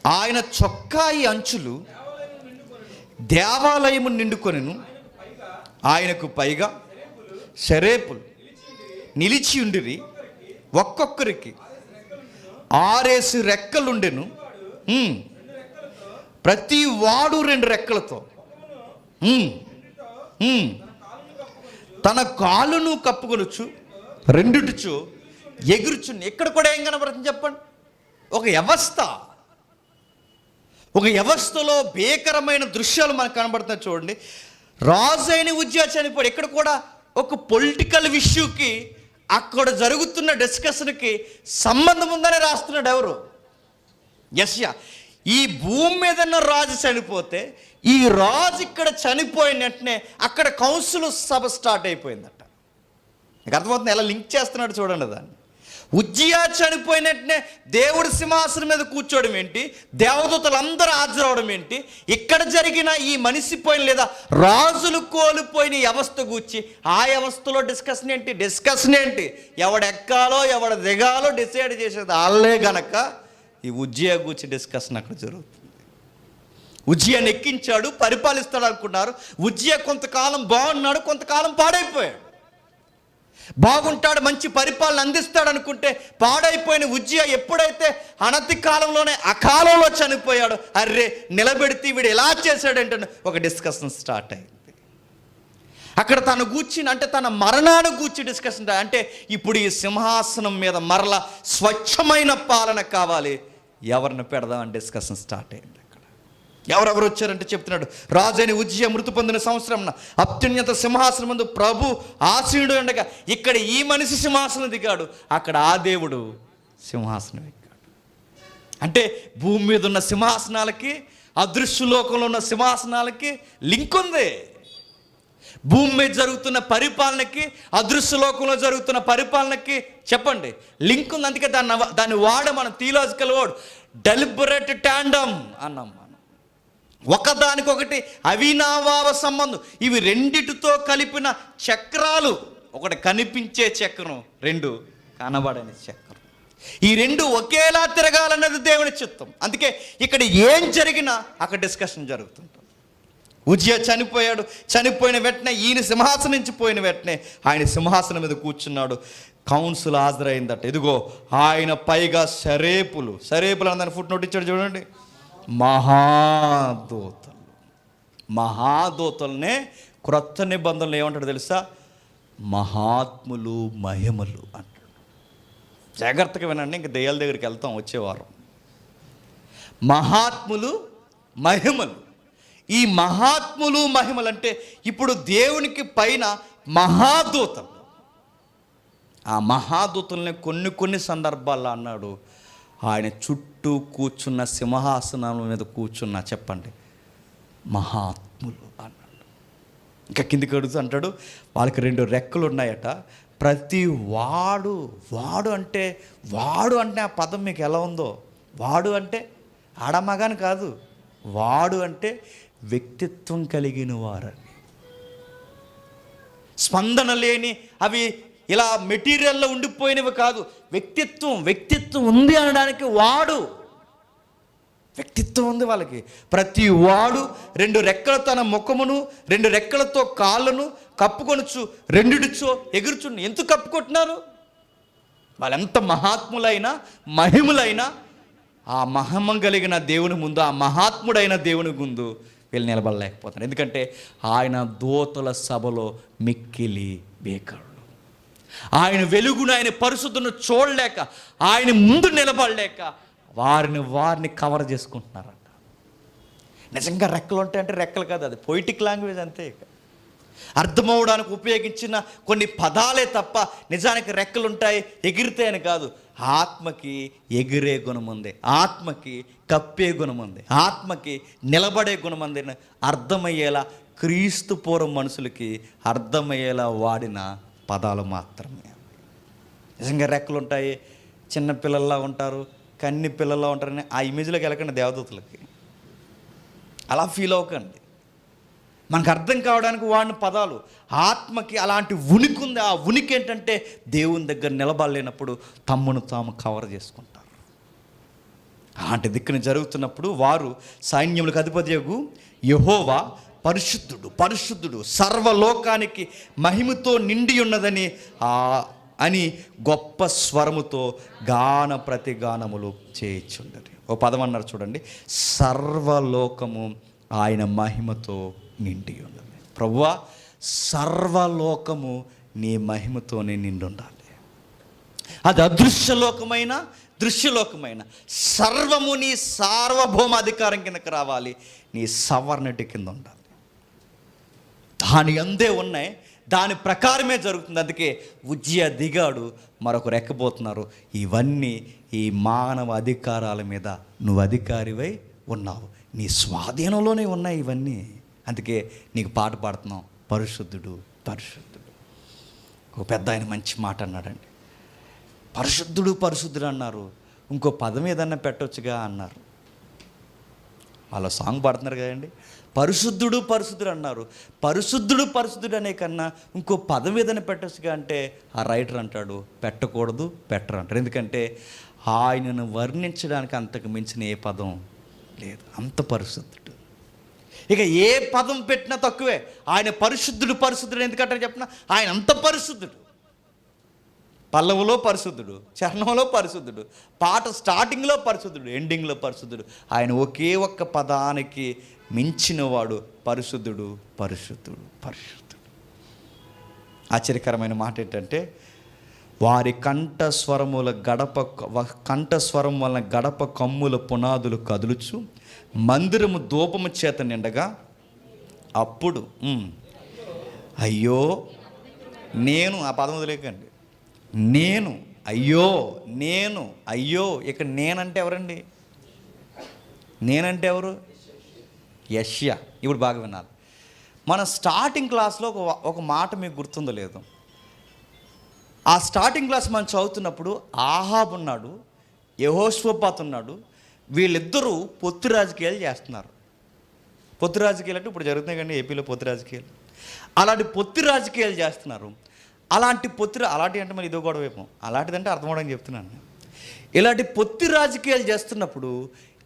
ఆయన చొక్కాయి అంచులు దేవాలయము నిండుకొనెను, ఆయనకు పైగా శరేపులు నిలిచి ఉండిరి, ఒక్కొక్కరికి 6 రెక్కలుండెను, ప్రతి వాడు 2 రెక్కలతో తన కాలును కప్పుకొనుచు రెండిటిచు ఎగురుచుని. ఎక్కడ కూడా ఏం కనబడుతుంది చెప్పండి? ఒక వ్యవస్థలో భీకరమైన దృశ్యాలు మనకు కనబడుతున్నాయి. చూడండి, రాజు అయిన ఉజ్జియా చనిపోయాడు. ఇక్కడ కూడా ఒక పొలిటికల్ ఇష్యూకి, అక్కడ జరుగుతున్న డిస్కషన్కి సంబంధం ఉందని రాస్తున్నాడు. ఎవరు? యెషయా. ఈ భూమి మీద రాజు చనిపోతే ఈ రాజు ఇక్కడ చనిపోయిన వెంటనే అక్కడ కౌన్సిల్ సభ స్టార్ట్ అయిపోయిందట. మీకు అర్థమవుతుంది? ఎలా లింక్ చేస్తున్నాడు చూడండి దాన్ని. ఉజ్జియా చనిపోయిన వెంటనే దేవుడి సింహాసనం మీద కూర్చోవడం ఏంటి, దేవదూతలు అందరూ హాజరవడం ఏంటి, ఇక్కడ జరిగిన ఈ మనిషిపోయిన లేదా రాజులు కోల్పోయిన వ్యవస్థ గూర్చి ఆ వ్యవస్థలో డిస్కషన్ ఏంటి, ఎవడెక్కాలో ఎవడ దిగాలో డిసైడ్ చేసేది వాళ్ళే గనక ఈ ఉజ్జియా గూర్చి డిస్కషన్ అక్కడ జరుగుతుంది. ఉజ్జియాని ఎక్కించాడు, పరిపాలిస్తాడు అనుకున్నారు. ఉజ్జియా కొంతకాలం బాగున్నాడు, కొంతకాలం పాడైపోయాడు. బాగుంటాడు, మంచి పరిపాలన అందిస్తాడు అనుకుంటే పాడైపోయిన ఉజ్జియా ఎప్పుడైతే అనతి కాలంలోనే అకాలంలో చనిపోయాడు, అర్రే నిలబెడితే వీడు ఎలా చేశాడంటే ఒక డిస్కషన్ స్టార్ట్ అయింది. అక్కడ తను కూర్చుని, అంటే తన మరణాన్ని కూర్చి డిస్కషన్. అంటే ఇప్పుడు ఈ సింహాసనం మీద మరలా స్వచ్ఛమైన పాలన కావాలి, ఎవరిని పెడదామని డిస్కషన్ స్టార్ట్ అయింది. ఎవరెవరు వచ్చారంటే చెప్తున్నాడు, రాజైన ఉజ్జియా మృతి పొందిన సంవత్సరం అత్యున్నత సింహాసనం ముందు ప్రభు ఆసీనుడు ఉండగా ఇక్కడ ఈ మనిషి సింహాసనం దిగాడు, అక్కడ ఆ దేవుడు సింహాసనం ఎక్కాడు. అంటే భూమి మీద ఉన్న సింహాసనాలకి అదృశ్య లోకంలో ఉన్న సింహాసనాలకి లింక్ ఉంది. భూమి మీద జరుగుతున్న పరిపాలనకి అదృశ్య లోకంలో జరుగుతున్న పరిపాలనకి చెప్పండి లింక్ ఉంది. అందుకే దాన్ని మనం థియలాజికల్ వర్డ్ డెలిబరేట్ టాండమ్ అన్నాం. ఒకదానికొకటి అవినాభావ సంబంధం. ఇవి రెండిటితో కలిపిన చక్రాలు, ఒకటి కనిపించే చక్రం, 2 కనబడని చక్రం. ఈ 2 ఒకేలా తిరగాలన్నది దేవుని చిత్తం. అందుకే ఇక్కడ ఏం జరిగినా అక్కడ డిస్కషన్ జరుగుతుంటుంది. ఉజ్జియా చనిపోయాడు, చనిపోయిన వెంటనే ఈయన సింహాసనం నుంచి పోయిన వెంటనే ఆయన సింహాసనం మీద కూర్చున్నాడు. కౌన్సిల్ హాజరైందట. ఇదిగో ఆయన పైగా శరేపులు అన్నదాన్ని ఫుట్ నోట్ ఇచ్చాడు చూడండి. మహాదూతల్నే క్రొత్త నిబంధనలు ఏమంటాడు తెలుసా? మహాత్ములు, మహిమలు అంటాడు. జాగ్రత్తగా వినండి, ఇంక దెయ్యాల దగ్గరికి వెళ్తాం వచ్చేవారం. మహాత్ములు, మహిమలు. ఈ మహాత్ములు, మహిమలు అంటే ఇప్పుడు దేవునికి పైన మహాదూతలు. ఆ మహాదూతల్ని కొన్ని సందర్భాల్లో అన్నాడు, ఆయన చుట్టూ కూర్చున్న సింహాసనం మీద కూర్చున్న చెప్పండి మహాత్ములు అన్నాడు. ఇంకా కిందికి అడుగుతూ అంటాడు, వాళ్ళకి 2 రెక్కలు ఉన్నాయట. ప్రతి వాడు అంటే ఆ పదం మీకు ఎలా ఉందో, వాడు అంటే ఆడమగాని కాదు, వాడు అంటే వ్యక్తిత్వం కలిగిన వారని, స్పందన లేని, అవి ఇలా మెటీరియల్లో ఉండిపోయినవి కాదు. వ్యక్తిత్వం ఉంది అనడానికి వాడు వ్యక్తిత్వం ఉంది వాళ్ళకి. ప్రతి వాడు 2 రెక్కలు తన ముఖమును 2 రెక్కలతో కాళ్ళను కప్పుకొనొచ్చు, రెండిడిచో ఎగురుచుండి. ఎందుకు కప్పుకుంటున్నారు? వాళ్ళెంత మహాత్ములైనా మహిములైనా ఆ మహిమ కలిగిన దేవుని ముందు, ఆ మహాత్ముడైన దేవుని ముందు వీళ్ళు నిలబడలేకపోతున్నారు. ఎందుకంటే ఆయన దూతల సభలో మిక్కిలి బేకారులు. ఆయన వెలుగును, ఆయన పరిశుద్ధను చూడలేక, ఆయన ముందు నిలబడలేక వారిని కవర్ చేసుకుంటున్నారంట. నిజంగా రెక్కలు ఉంటాయంటే రెక్కలు కాదు, అది పొయిటిక్ లాంగ్వేజ్ అంతే. అర్థమవడానికి ఉపయోగించిన కొన్ని పదాలే తప్ప నిజానికి రెక్కలు ఉంటాయి ఎగిరితాయని కాదు. ఆత్మకి ఎగిరే గుణం ఉంది, ఆత్మకి కప్పే గుణం ఉంది, ఆత్మకి నిలబడే గుణం ఉంది. అర్థమయ్యేలా క్రీస్తు పూర్వం మనుషులకి అర్థమయ్యేలా వాడిన పదాలు మాత్రమే. నిజంగా రెక్కలు ఉంటాయి, చిన్న పిల్లల్లా ఉంటారు, కన్ని పిల్లల్లా ఉంటారని ఆ ఇమేజ్లోకి వెళ్ళకండి. దేవదూతలకి అలా ఫీల్ అవ్వకండి. మనకు అర్థం కావడానికి వాడిన పదాలు. ఆత్మకి అలాంటి ఉనికి ఉంది. ఆ ఉనికి ఏంటంటే దేవుని దగ్గర నిలబడలేనప్పుడు తమ్మును తాము కవర్ చేసుకుంటారు. అలాంటి దిక్కున జరుగుతున్నప్పుడు వారు సైన్యములకు అధిపతియగు యెహోవా పరిశుద్ధుడు సర్వలోకానికి మహిమతో నిండి ఉన్నదని అని గొప్ప స్వరముతో గాన ప్రతిగానములు చేయించుండరు. ఓ పదం అన్నారు చూడండి, సర్వలోకము ఆయన మహిమతో నిండి ఉన్నది. ప్రభువా, సర్వలోకము నీ మహిమతోనే నిండి ఉండాలి. అది అదృశ్యలోకమైన దృశ్యలోకమైన సర్వము నీ సార్వభౌమాధికారం కిందకి రావాలి, నీ సవర్ణటి కింద ఉండాలి. దాని అందే ఉన్నాయి, దాని ప్రకారమే జరుగుతుంది. అందుకే ఉజ్జియా దిగాడు, మరొకరు ఎక్కబోతున్నారు. ఇవన్నీ ఈ మానవ అధికారాల మీద నువ్వు అధికారివై ఉన్నావు, నీ స్వాధీనంలోనే ఉన్నాయి ఇవన్నీ. అందుకే నీకు పాట పాడుతున్నాం, పరిశుద్ధుడు. ఒక పెద్ద ఆయన మంచి మాట అన్నాడండి, పరిశుద్ధుడు అన్నారు, ఇంకో పదం ఏదన్నా పెట్టొచ్చుగా అన్నారు. వాళ్ళ సాంగ్ పాడుతున్నారు కదండి, పరిశుద్ధుడు అన్నారు. పరిశుద్ధుడు అనే కన్నా ఇంకో పదం ఏదైనా పెట్టొచ్చుగా అంటే ఆ రైటర్ అంటాడు పెట్టకూడదు, పెట్టరు అంటారు. ఎందుకంటే ఆయనను వర్ణించడానికి అంతకు మించిన ఏ పదం లేదు, అంత పరిశుద్ధుడు. ఇక ఏ పదం పెట్టినా తక్కువే. ఆయన పరిశుద్ధుడు ఎందుకంటారు చెప్పిన, ఆయన అంత పరిశుద్ధుడు. పల్లవులో పరిశుద్ధుడు, చరణంలో పరిశుద్ధుడు, పాట స్టార్టింగ్లో పరిశుద్ధుడు, ఎండింగ్లో పరిశుద్ధుడు. ఆయన ఒకే ఒక్క పదానికి మించినవాడు పరిశుద్ధుడు. ఆశ్చర్యకరమైన మాట ఏంటంటే, వారి కంఠస్వరం వలన గడప కమ్ముల పునాదులు కదులుచు మందిరము ధూపము చేత నిండగా అప్పుడు అయ్యో నేను, ఆ పదం వదిలేకండి, నేను అయ్యో. ఇక్కడ నేనంటే ఎవరండి? నేనంటే ఎవరు? యెషయా. ఇప్పుడు బాగా వినాలి. మన స్టార్టింగ్ క్లాస్లో ఒక మాట మీకు గుర్తుందో లేదు, ఆ స్టార్టింగ్ క్లాస్ మనం చదువుతున్నప్పుడు ఆహాబు ఉన్నాడు, యెహోషాపాతు ఉన్నాడు. వీళ్ళిద్దరూ పొత్తు రాజకీయాలు చేస్తున్నారు. పొత్తు రాజకీయాలు అంటే ఇప్పుడు జరుగుతున్నాయి కానీ ఏపీలో పొత్తు రాజకీయాలు. అలాంటి పొత్తు రాజకీయాలు చేస్తున్నారు. అలాంటి అంటే మరి ఇదో గొడవ వైపు, అలాంటిదంటే అర్థమవడానికి చెప్తున్నాను. ఇలాంటి పొత్తు రాజకీయాలు చేస్తున్నప్పుడు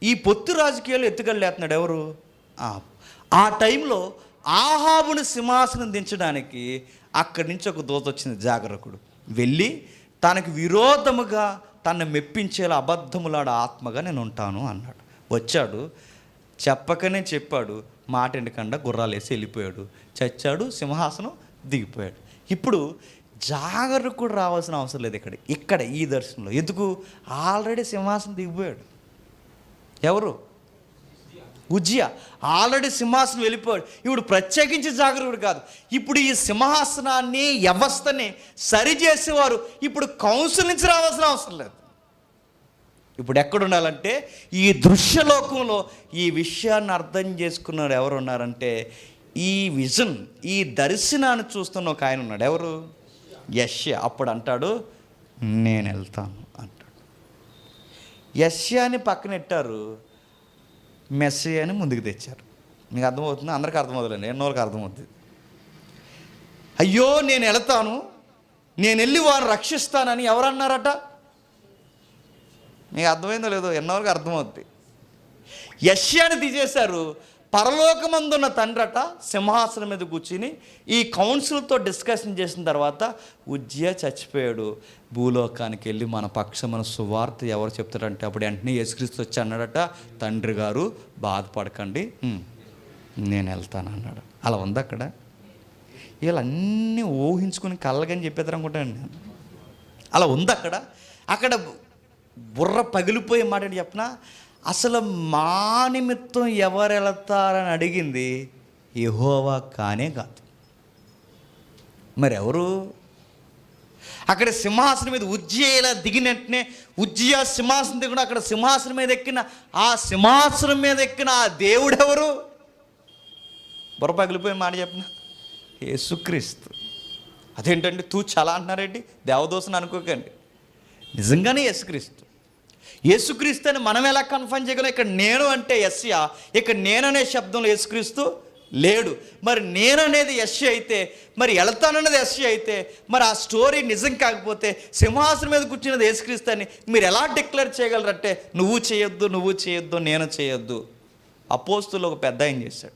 ఈ పొత్తు రాజకీయాలు ఎత్తుకెళ్ళేస్తున్నాడు ఎవరు? ఆ టైంలో ఆహాబుని సింహాసనం దించడానికి అక్కడి నుంచి ఒక దూత వచ్చింది, జాగరకుడు. వెళ్ళి తనకు విరోధముగా తనను మెప్పించేలా అబద్ధములాడ ఆత్మగా నేను ఉంటాను అన్నాడు. వచ్చాడు, చెప్పకనే చెప్పాడు, మాట ఎండకుండా గుర్రాలు వేసి వెళ్ళిపోయాడు, చచ్చాడు, సింహాసనం దిగిపోయాడు. ఇప్పుడు జాగరకుడు రావాల్సిన అవసరం లేదు ఇక్కడ ఈ దర్శనంలో. ఎందుకు? ఆల్రెడీ సింహాసనం దిగిపోయాడు. ఎవరు? ఉజ్జియా. ఆల్రెడీ సింహాసనం వెళ్ళిపోయాడు. ఇప్పుడు ప్రత్యేకించి జాగరకుడు కాదు, ఇప్పుడు ఈ సింహాసనాన్ని వ్యవస్థని సరిచేసేవారు ఇప్పుడు కౌన్సిల్ నుంచి రావాల్సిన అవసరం లేదు. ఇప్పుడు ఎక్కడుండాలంటే ఈ దృశ్యలోకంలో ఈ విషయాన్ని అర్థం చేసుకున్నారు ఎవరు ఉన్నారంటే, ఈ విజన్, ఈ దర్శనాన్ని చూస్తున్న ఒక ఆయన ఉన్నాడు. ఎవరు? యెషయా. అప్పుడు అంటాడు నేను వెళ్తాను అంటాడు. యెషయాని పక్కనెట్టారు, మెస్సియాని ముందుకు తెచ్చారు. మీకు అర్థమవుతుంది? అందరికీ అర్థమవుతుందండి, ఎన్నోళ్ళకి అర్థమవుతుంది. అయ్యో నేను వెళతాను, నేను వెళ్ళి వారిని రక్షిస్తానని ఎవరన్నారట? మీకు అర్థమైందో లేదో, ఎన్నోరికి అర్థమవుద్ది. యెషయాని తీసేశారు. పరలోకమందున్న తండ్రట సింహాసనం మీద కూర్చుని ఈ కౌన్సిల్తో డిస్కషన్ చేసిన తర్వాత ఉజ్జియా చచ్చిపోయాడు. భూలోకానికి వెళ్ళి మన పక్షమున సువార్త ఎవరు చెప్తారంటే అప్పుడు వెంటనే యేసుక్రీస్తు వచ్చి అన్నాడట, తండ్రి గారు బాధపడకండి, నేను వెళ్తాను అన్నాడు. అలా ఉంది అక్కడ. వీళ్ళన్నీ ఊహించుకుని కళ్ళగని చెప్పేద్దరు అనుకుంటాను నేను. అలా ఉంది అక్కడ. అక్కడ బుర్ర పగిలిపోయే మాట ఏంటి చెప్పిన, అసలు మా నిమిత్తం ఎవరు వెళతారని అడిగింది యెహోవా కానే కాదు. మరి ఎవరు? అక్కడ సింహాసనం మీద ఉజ్జియా ఇలా దిగినట్టునే ఉజ్జియా సింహాసనం దిగున అక్కడ సింహాసనం మీద ఎక్కిన ఆ సింహాసనం మీద ఎక్కిన ఆ దేవుడు ఎవరు? బుర్ర పగిలిపోయే మాట చెప్పిన యేసుక్రీస్తు. అదేంటండి తూచి అలా అంటున్నారేంటి? దేవదోసని అనుకోకండి, నిజంగానే యేసుక్రీస్తు. యేసుక్రీస్తు అని మనం ఎలా కన్ఫర్మ్ చేయగలం? ఇక్కడ నేను అంటే యెషయా, ఇక్కడ నేననే శబ్దంలో యేసుక్రీస్తు లేడు. మరి నేననేది యెషయా అయితే, మరి వెళ్తానన్నది యెషయా అయితే, మరి ఆ స్టోరీ నిజం కాకపోతే సింహాసనం మీద కూర్చున్నది యేసుక్రీస్తు అని మీరు ఎలా డిక్లేర్ చేయగలరంటే, నువ్వు చేయొద్దు నేను చేయొద్దు. అపోస్తులు ఒక పెద్ద ఆయన చేశాడు.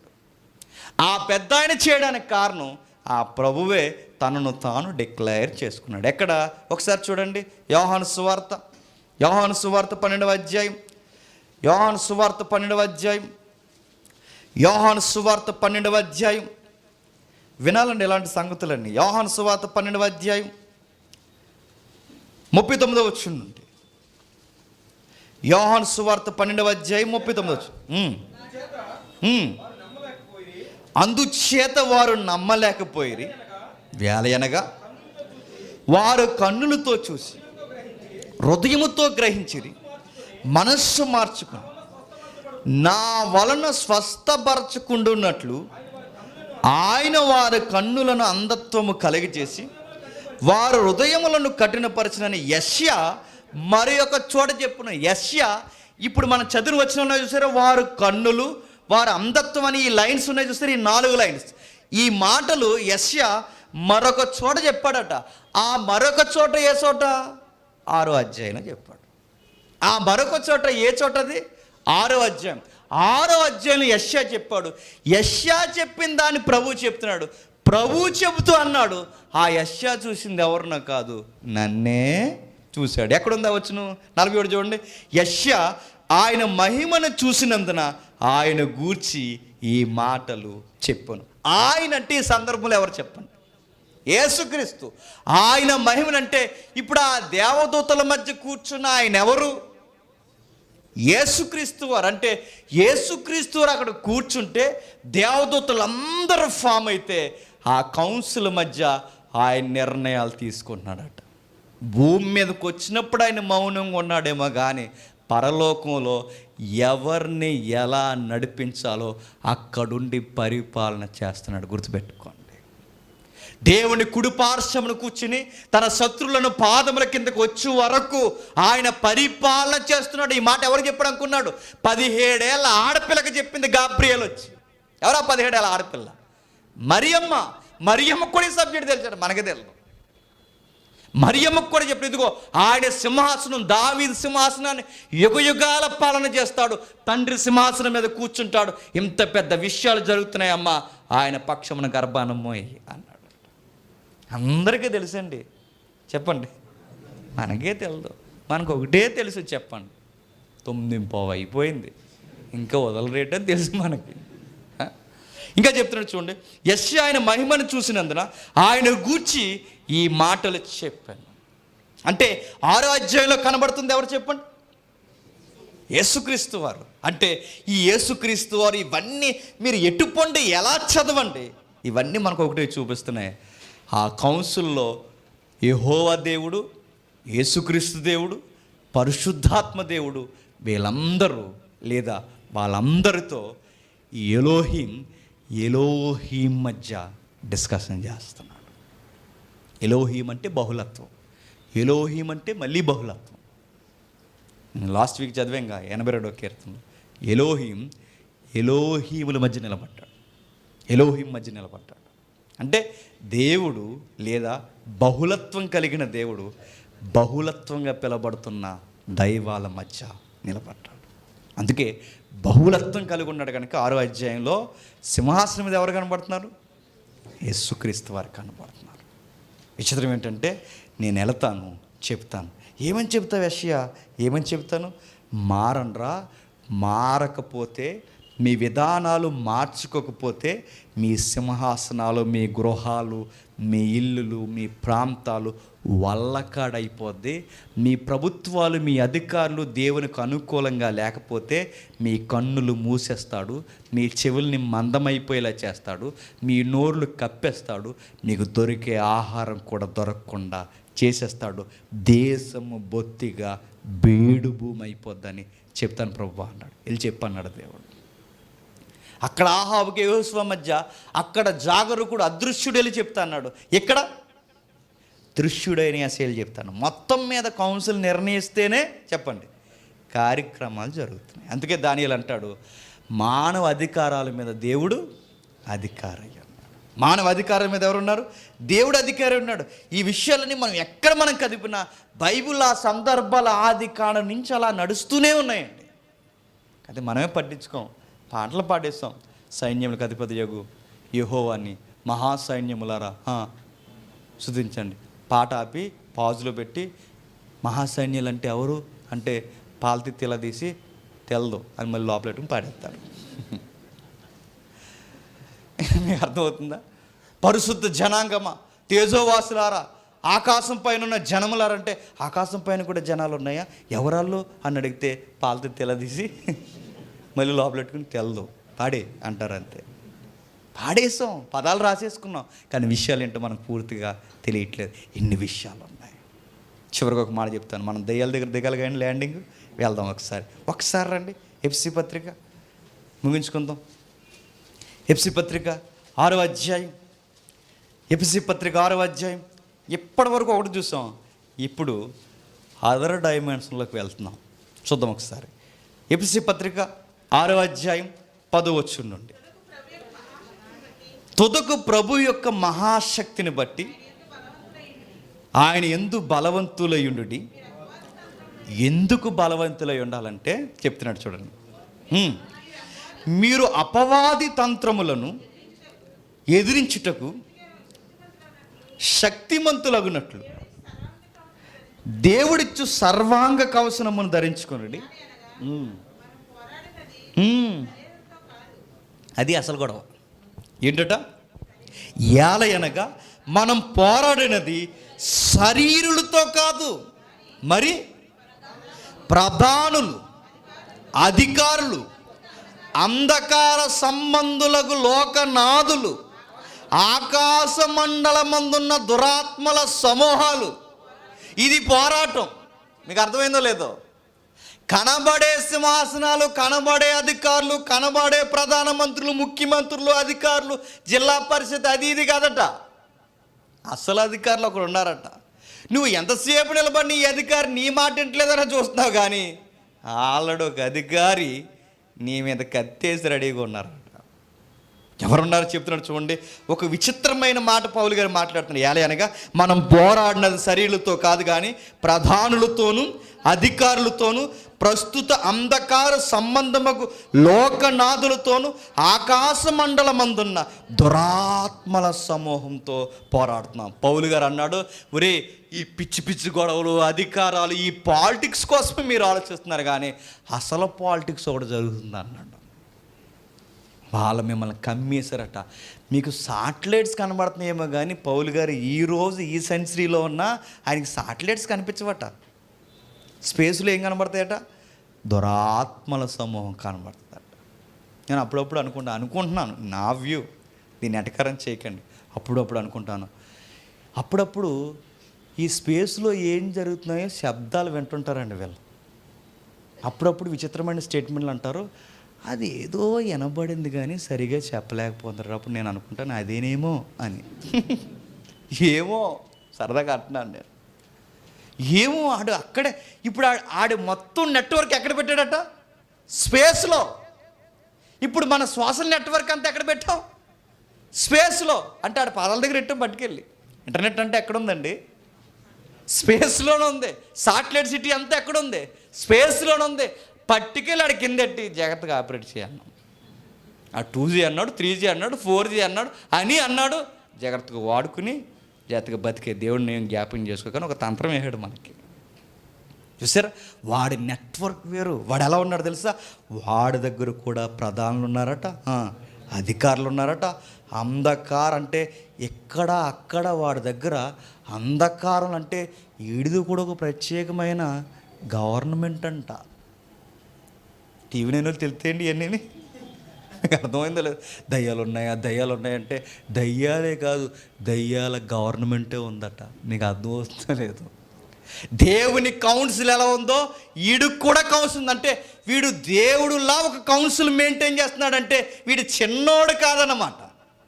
ఆ పెద్ద ఆయన చేయడానికి కారణం ఆ ప్రభువే తనను తాను డిక్లేర్ చేసుకున్నాడు. ఎక్కడ? ఒకసారి చూడండి, యోహాను సువార్త 12వ అధ్యాయం. యోహాను సువార్త 12వ అధ్యాయం. వినాలండి ఇలాంటి సంగతులన్నీ. యోహాను సువార్త 12వ అధ్యాయం 39వ వచనం నుండి. యోహాను సువార్త 12వ అధ్యాయం 39వ వచనం. అందుచేత వారు నమ్మలేకపోయిరి, వేలయనగా వారు కన్నులతో చూసి హృదయముతో గ్రహించిరి, మనస్సు మార్చుకుని నా వలన స్వస్థపరచుకుంటున్నట్లు ఆయన వారి కన్నులను అంధత్వము కలిగజేసి వారు హృదయములను కఠినపరచునని యెషయా మరి ఒక చోట చెప్పున. యెషయా ఇప్పుడు మనం చదువు వచ్చిన చూసారా, వారు కన్నులు వారు అంధత్వం అని ఈ లైన్స్ ఉన్నాయి చూసారు, ఈ 4 లైన్స్. ఈ మాటలు యెషయా మరొక చోట చెప్పాడట. ఆ మరొక చోట ఏ చోట? 6వ అధ్యాయంలో చెప్పాడు. ఆ మరొక చోట ఏ చోటది? 6వ అధ్యాయం. 6వ అధ్యాయంలో యెషయా చెప్పాడు. యెషయా చెప్పిన దాన్ని ప్రభు చెప్తున్నాడు. ప్రభు చెబుతూ అన్నాడు, ఆ యెషయా చూసింది ఎవరినో కాదు, నన్నే చూశాడు. ఎక్కడుందా వచ్చును? 47 చూడండి. యెషయా ఆయన మహిమను చూసినందున ఆయన గూర్చి ఈ మాటలు చెప్పను. ఆయన అంటే ఈ సందర్భంలో ఎవరు చెప్పండి? యేసుక్రీస్తు. ఆయన మహిమనంటే ఇప్పుడు ఆ దేవదూతల మధ్య కూర్చున్న ఆయన ఎవరు? యేసుక్రీస్తు వారు. అంటే యేసుక్రీస్తు వారు అక్కడ కూర్చుంటే దేవదూతలందరూ ఫామ్ అయితే ఆ కౌన్సిల్ మధ్య ఆయన నిర్ణయాలు తీసుకుంటున్నాడట. భూమి మీదకి వచ్చినప్పుడు ఆయన మౌనంగా ఉన్నాడేమో కానీ పరలోకంలో ఎవరిని ఎలా నడిపించాలో అక్కడుండి పరిపాలన చేస్తున్నాడు. గుర్తుపెట్టుకోండి. దేవుని కుడి పార్శ్వమున కూర్చుని తన శత్రువులను పాదముల కిందకు వచ్చే వరకు ఆయన పరిపాలన చేస్తున్నాడు. ఈ మాట ఎవరు చెప్పాడు అనుకున్నాడు? 17 ఏళ్ళ ఆడపిల్లకి చెప్పింది గాబ్రియేల్ వచ్చి. ఎవరా 17 ఏళ్ళ ఆడపిల్ల? మరియమ్మ కూడా ఈ సబ్జెక్ట్ తెలిసాడు, మనకే తెలుసు. మరియమ్మకు కూడా చెప్పి, ఇదిగో ఆయన సింహాసనం, దావీదు సింహాసనాన్ని యుగయుగాల పాలన చేస్తాడు, తండ్రి సింహాసనం మీద కూర్చుంటాడు, ఇంత పెద్ద విషయాలు జరుగుతున్నాయమ్మా, ఆయన పక్షమున గర్భానమ్మోయి అన్నాడు. అందరికీ తెలుసండి, చెప్పండి. మనకే తెలియదు, మనకు ఒకటే తెలుసు, చెప్పండి. 9:15 అయిపోయింది, ఇంకా వదలరేటని తెలుసు మనకి. ఇంకా చెప్తున్నాడు చూడండి, యెషయా ఆయన మహిమను చూసినందున ఆయన గూర్చి ఈ మాటలు చెప్పాను. అంటే 6వ అధ్యాయంలో కనబడుతుంది ఎవరు చెప్పండి? యేసుక్రీస్తు వారు. అంటే ఈ యేసుక్రీస్తు వారు ఇవన్నీ మీరు ఎటుపండి, ఎలా చదవండి, ఇవన్నీ మనకు ఒకటే చూపిస్తున్నాయి. ఆ కౌన్సిల్లో యెహోవా దేవుడు, యేసుక్రీస్తు దేవుడు, పరిశుద్ధాత్మ దేవుడు, వీళ్ళందరూ లేదా వాళ్ళందరితో ఎలోహీం మధ్య డిస్కషన్ చేస్తున్నాడు. ఎలోహీం అంటే బహుళత్వం, ఎలోహీం అంటే మళ్ళీ బహుళత్వం. లాస్ట్ వీక్ చదివాంగా 82వ కీర్తనలో ఎలోహీముల మధ్య నిలబడ్డాడు, ఎలోహీం మధ్య నిలబడ్డాడు. అంటే దేవుడు లేదా బహుళత్వం కలిగిన దేవుడు బహుళత్వంగా పిలబడుతున్న దైవాల మధ్య నిలబడ్డాడు. అందుకే బహుళత్వం కలిగి ఉన్నాడు కనుక 6వ అధ్యాయంలో సింహాసనం మీద ఎవరు కనబడుతున్నారు? యేసుక్రీస్తు వారు కనబడుతున్నారు. విచిత్రం ఏంటంటే, నేను వెళతాను, చెప్తాను. ఏమని చెప్తావు యెషయా? ఏమని చెప్తాను? మారనరా, మారకపోతే, మీ విధానాలు మార్చుకోకపోతే మీ సింహాసనాలు, మీ గృహాలు, మీ ఇల్లులు, మీ ప్రాంతాలు వల్లకాడైపోద్ది. మీ ప్రభుత్వాలు, మీ అధికారులు దేవునికి అనుకూలంగా లేకపోతే మీ కన్నులు మూసేస్తాడు, మీ చెవుల్ని మందమైపోయేలా చేస్తాడు, మీ నోర్లు కప్పేస్తాడు, మీకు దొరికే ఆహారం కూడా దొరకకుండా చేసేస్తాడు. దేశము బొత్తిగా బీడు భూమి అయిపోద్దని చెప్తాను ప్రభువా అన్నాడు. వెళ్ళి చెప్పన్నాడు దేవుడు. అక్కడ ఆహాబుకి యెహోషువ మధ్య అక్కడ జాగరూకుడు అదృశ్యుడు వెళ్ళి చెప్తా అన్నాడు. ఇక్కడ దృశ్యుడైన యెషయాలు చెప్తాను. మొత్తం మీద కౌన్సిల్ నిర్ణయిస్తేనే చెప్పండి కార్యక్రమాలు జరుగుతున్నాయి. అందుకే దానియేలు అంటాడు, మానవ అధికారాల మీద దేవుడు అధికారి అన్నాడు. మానవ అధికారం మీద ఎవరున్నారు? దేవుడు అధికారి ఉన్నాడు. ఈ విషయాలని మనం కదిపినా బైబిల్ ఆ సందర్భాల ఆది కాండం నుంచి అలా నడుస్తూనే ఉన్నాయండి. అది మనమే పట్టించుకోం. పాటలు పాడేస్తాం, సైన్యములకు అధిపతి యగు యెహోవాని మహాసైన్యములారా స్తుతించండి. పాట ఆపి పాజులో పెట్టి మహాసైన్యాలు అంటే ఎవరు అంటే పాలతి తీసి తెలదు అని మళ్ళీ లోపలెట్టుకుని పాడేస్తారు. మీకు అర్థమవుతుందా? పరిశుద్ధ జనాంగమా, తేజోవాసులారా, ఆకాశం పైన ఉన్న జనములారంటే ఆకాశం పైన కూడా జనాలు ఉన్నాయా? ఎవరాళ్ళు అని అడిగితే పాలతి తీసి మళ్ళీ లోపలెట్టుకుని తెలదు పాడే అంటారు. అంతే, పాడేసాం, పదాలు రాసేసుకున్నాం, కానీ విషయాలు ఏంటో మనకు పూర్తిగా తెలియట్లేదు. ఎన్ని విషయాలు ఉన్నాయి. చివరికి ఒక మాట చెప్తాను, మనం దయ్యాల దగ్గర దిగాలి కానీ ల్యాండింగ్ వెళ్దాం. ఒకసారి రండి. ఎఫ్సి పత్రిక ముగించుకుందాం. ఎఫ్సి పత్రిక 6వ అధ్యాయం. ఎఫ్సి పత్రిక 6వ అధ్యాయం. ఇప్పటి వరకు ఒకటి చూసాం, ఇప్పుడు అదర్ డైమెన్షన్లోకి వెళ్తున్నాం. చూద్దాం ఒకసారి. ఎఫ్సి పత్రిక 6వ అధ్యాయం 10వ వచనం నుండి. తుదకు ప్రభు యొక్క మహాశక్తిని బట్టి ఆయన ఎందు బలవంతులయుండుడి. ఎందుకు బలవంతులై ఉండాలంటే చెప్తున్నాడు చూడండి. మీరు అపవాది తంత్రములను ఎదిరించుటకు శక్తిమంతులగునట్లు దేవుడిచ్చు సర్వాంగ కవచమును ధరించుకొనుడి. అది అసలు గొడవ ఏంటట? ఏలయనగా మనం పోరాడినది శరీరులతో కాదు, మరి ప్రధానులు, అధికారులు, అంధకార సంబంధులకు లోకనాథులు, ఆకాశ మండలమందున్న దురాత్మల సమూహాలు. ఇది పోరాటం. మీకు అర్థమైందో లేదో? కనబడే సింహాసనాలు, కనబడే అధికారులు, కనబడే ప్రధానమంత్రులు, ముఖ్యమంత్రులు, అధికారులు, జిల్లా పరిషత్ అది ఇది కాదట. అసలు అధికారులు ఒకరు ఉన్నారట. నువ్వు ఎంతసేపు నిలబడి ఈ అధికారి నీ మాట ఇంట్లేదని చూస్తున్నావు, కానీ ఆల్రెడీ ఒక అధికారి నీ మీద కత్తేసి రెడీగా ఉన్నారట. ఎవరున్నారో చెప్తున్నాడు చూడండి. ఒక విచిత్రమైన మాట పౌలు గారు మాట్లాడుతున్నారు. ఏలయనగా మనం పోరాడినది శరీరులతో కాదు, కానీ ప్రధానులతోనూ అధికారులతోనూ ప్రస్తుత అంధకార సంబంధముకు లోకనాథులతోనూ ఆకాశ మండలమందున్న దురాత్మల సమూహంతో పోరాడుతున్నాం. పౌలు గారు అన్నాడు, ఒరే ఈ పిచ్చి పిచ్చి గొడవలు, అధికారాలు, ఈ పాలిటిక్స్ కోసమే మీరు ఆలోచిస్తున్నారు, కానీ అసలు పాలిటిక్స్ ఒకటి జరుగుతుంది అన్నాడు. వాళ్ళు మిమ్మల్ని కమ్మేశారట. మీకు సాటిలైట్స్ కనబడుతున్నాయేమో, కానీ పౌలు గారు ఈరోజు ఈ సెంచరీలో ఉన్న ఆయనకి సాటిలైట్స్ కనిపించవట. స్పేస్లో ఏం కనబడతాయట? దురాత్మల సమూహం కనబడుతుందట. నేను అప్పుడప్పుడు అనుకుంటున్నాను, నా వ్యూ, దీన్ని ఎటకారం చేయకండి, అప్పుడప్పుడు అనుకుంటాను, అప్పుడప్పుడు ఈ స్పేస్లో ఏం జరుగుతున్నాయో శబ్దాలు వింటుంటారండి వీళ్ళు. అప్పుడప్పుడు విచిత్రమైన స్టేట్మెంట్లు అంటారు, అది ఏదో వినబడింది కానీ సరిగా చెప్పలేకపోతున్నారు. అప్పుడు నేను అనుకుంటాను అదేనేమో అని. ఏమో సరదాగా అంటున్నాను నేను. ఏమో ఆడు అక్కడే ఇప్పుడు ఆడు మొత్తం నెట్వర్క్ ఎక్కడ పెట్టాడట? స్పేస్లో. ఇప్పుడు మన శ్వాస నెట్వర్క్ అంతా ఎక్కడ పెట్టాం? స్పేస్లో అంటే ఆడ పాదాల దగ్గర ఇట్టం పట్టుకెళ్ళి. ఇంటర్నెట్ అంటే ఎక్కడుందండి? స్పేస్లోనే ఉంది. సాటిలైట్ సిటీ అంతా ఎక్కడుంది? స్పేస్లోనే ఉంది. పట్టుకెళ్ళి ఆడ కిందెట్టి జాగ్రత్తగా ఆపరేట్ చేయన్నాం. ఆ 2G అన్నాడు, 3G అన్నాడు, 4G అన్నాడు అన్నాడు. జాగ్రత్తగా వాడుకుని జాగ్రత్తగా బతికే దేవుడిని నేను జ్ఞాపకం చేసుకోకని ఒక తంత్రం వేసాడు మనకి. చూసారా, వాడి నెట్వర్క్ వేరు. వాడు ఎలా ఉన్నాడు తెలుసా? వాడి దగ్గర కూడా ప్రధానులు ఉన్నారట, అధికారులు ఉన్నారట. అంధకారం అంటే ఎక్కడ అక్కడ వాడి దగ్గర అంధకారం అంటే ఈడిది కూడా ఒక ప్రత్యేకమైన గవర్నమెంట్ అంట. టీవీ నేను తెలుతాయండి ఇవన్నీ. అర్థమైందో లేదు? దయ్యాలు ఉన్నాయంటే దయ్యాలే కాదు, దయ్యాల గవర్నమెంటే ఉందట. నీకు అర్థమవుతుందో లేదు? దేవుని కౌన్సిల్ ఎలా ఉందో వీడికి కూడా కౌన్సిల్ ఉంది. అంటే వీడు దేవుడులా ఒక కౌన్సిల్ మెయింటైన్ చేస్తున్నాడంటే వీడు చిన్నోడు కాదన్నమాట.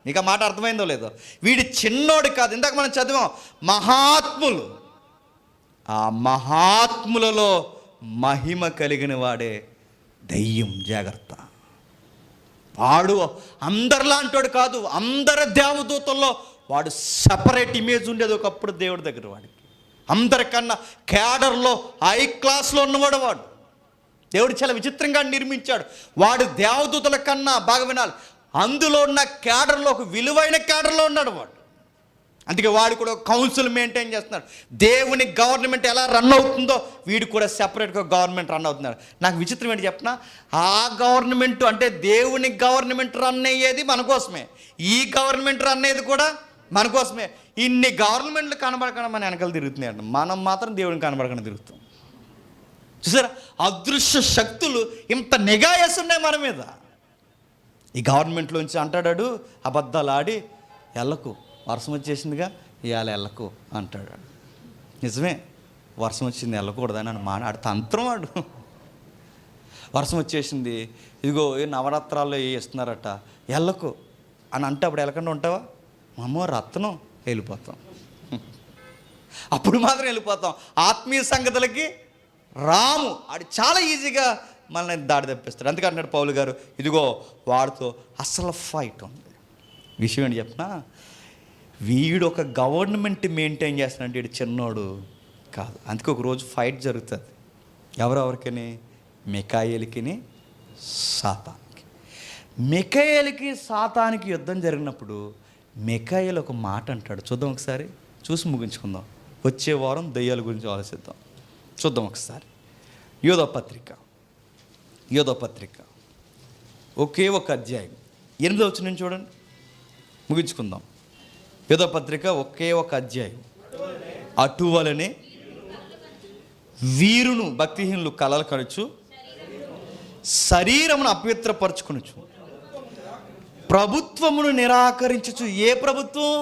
నీకు ఆ మాట అర్థమైందో లేదో? వీడి చిన్నోడు కాదు. ఇందాక మనం చదివాం మహాత్ములు. ఆ మహాత్ములలో మహిమ కలిగిన వాడే దయ్యం. జాగ్రత్త. వాడు అందరిలాంటోడు కాదు. అందరి దేవదూతల్లో వాడు సపరేట్ ఇమేజ్ ఉండేది ఒకప్పుడు దేవుడి దగ్గర. వాడికి అందరికన్నా క్యాడర్లో హై క్లాస్లో ఉన్నవాడు వాడు. దేవుడు చాలా విచిత్రంగా నిర్మించాడు. వాడు దేవదూతల కన్నా బాగా వినాలి, అందులో ఉన్న క్యాడర్లో ఒక విలువైన క్యాడర్లో ఉన్నాడు వాడు. అందుకే వాడు కూడా కౌన్సిల్ మెయింటైన్ చేస్తున్నాడు. దేవుని గవర్నమెంట్ ఎలా రన్ అవుతుందో వీడు కూడా సెపరేట్గా గవర్నమెంట్ రన్ అవుతున్నాడు. నాకు విచిత్రం ఏంటి చెప్పిన, ఆ గవర్నమెంట్ అంటే దేవుని గవర్నమెంట్ రన్ అయ్యేది మన కోసమే, ఈ గవర్నమెంట్ రన్ అయ్యేది కూడా మన కోసమే. ఇన్ని గవర్నమెంట్లు కనబడకుండా మన వెనకాల తిరుగుతున్నాయండి. మనం మాత్రం దేవుని కనబడకుండా తిరుగుతాం. చూసారా, అదృశ్య శక్తులు ఇంత నిఘా వేస్తున్నాయి మన మీద. ఈ గవర్నమెంట్లోంచి అంటాడాడు అబద్ధాలు ఆడి ఎల్లకు వర్షం వచ్చేసిందిగా ఇవాళ ఎల్లకు అంటాడు. నిజమే, వర్షం వచ్చింది వెళ్ళకూడదని అని ఆడు తంత్రం. వాడు వర్షం వచ్చేసింది, ఇదిగో ఈ నవరాత్రాల్లో ఇస్తున్నారట ఎల్లకు అని అంటే అప్పుడు వెళ్ళకుండా ఉంటావా? అమ్మో రత్నం, వెళ్ళిపోతాం. అప్పుడు మాత్రం వెళ్ళిపోతాం. ఆత్మీయ సంగతులకి రాము. ఆడు చాలా ఈజీగా మనల్ని దాడి తప్పిస్తాడు. అందుకే అంటున్నాడు పౌలు గారు, ఇదిగో వాడితో అసలు ఫైట్ ఉంది. విషయం ఏంటి చెప్పినా, వీడు ఒక గవర్నమెంట్ మెయింటైన్ చేస్తున్నాడు. వీడు చిన్నోడు కాదు. అందుకే ఒక రోజు ఫైట్ జరుగుతుంది. ఎవరెవరికని? మికాయేలుకిని సాతానికి. మికాయేలుకి సాతానికి యుద్ధం జరిగినప్పుడు మికాయేలు ఒక మాట అంటాడు. చూద్దాం ఒకసారి, చూసి ముగించుకుందాం. వచ్చే వారం దయ్యాల గురించి ఆలోచిద్దాం. చూద్దాం ఒకసారి. యోధ పత్రిక ఒకే ఒక అధ్యాయం 8వ వచనం చూడండి, ముగించుకుందాం. యోధ పత్రిక ఒకే ఒక అధ్యాయం. అటువలనే వీరును భక్తిహీనులు కలలు కనుచు శరీరమును అపవిత్రపరచుకొనుచు ప్రభుత్వమును నిరాకరించుచు. ఏ ప్రభుత్వం?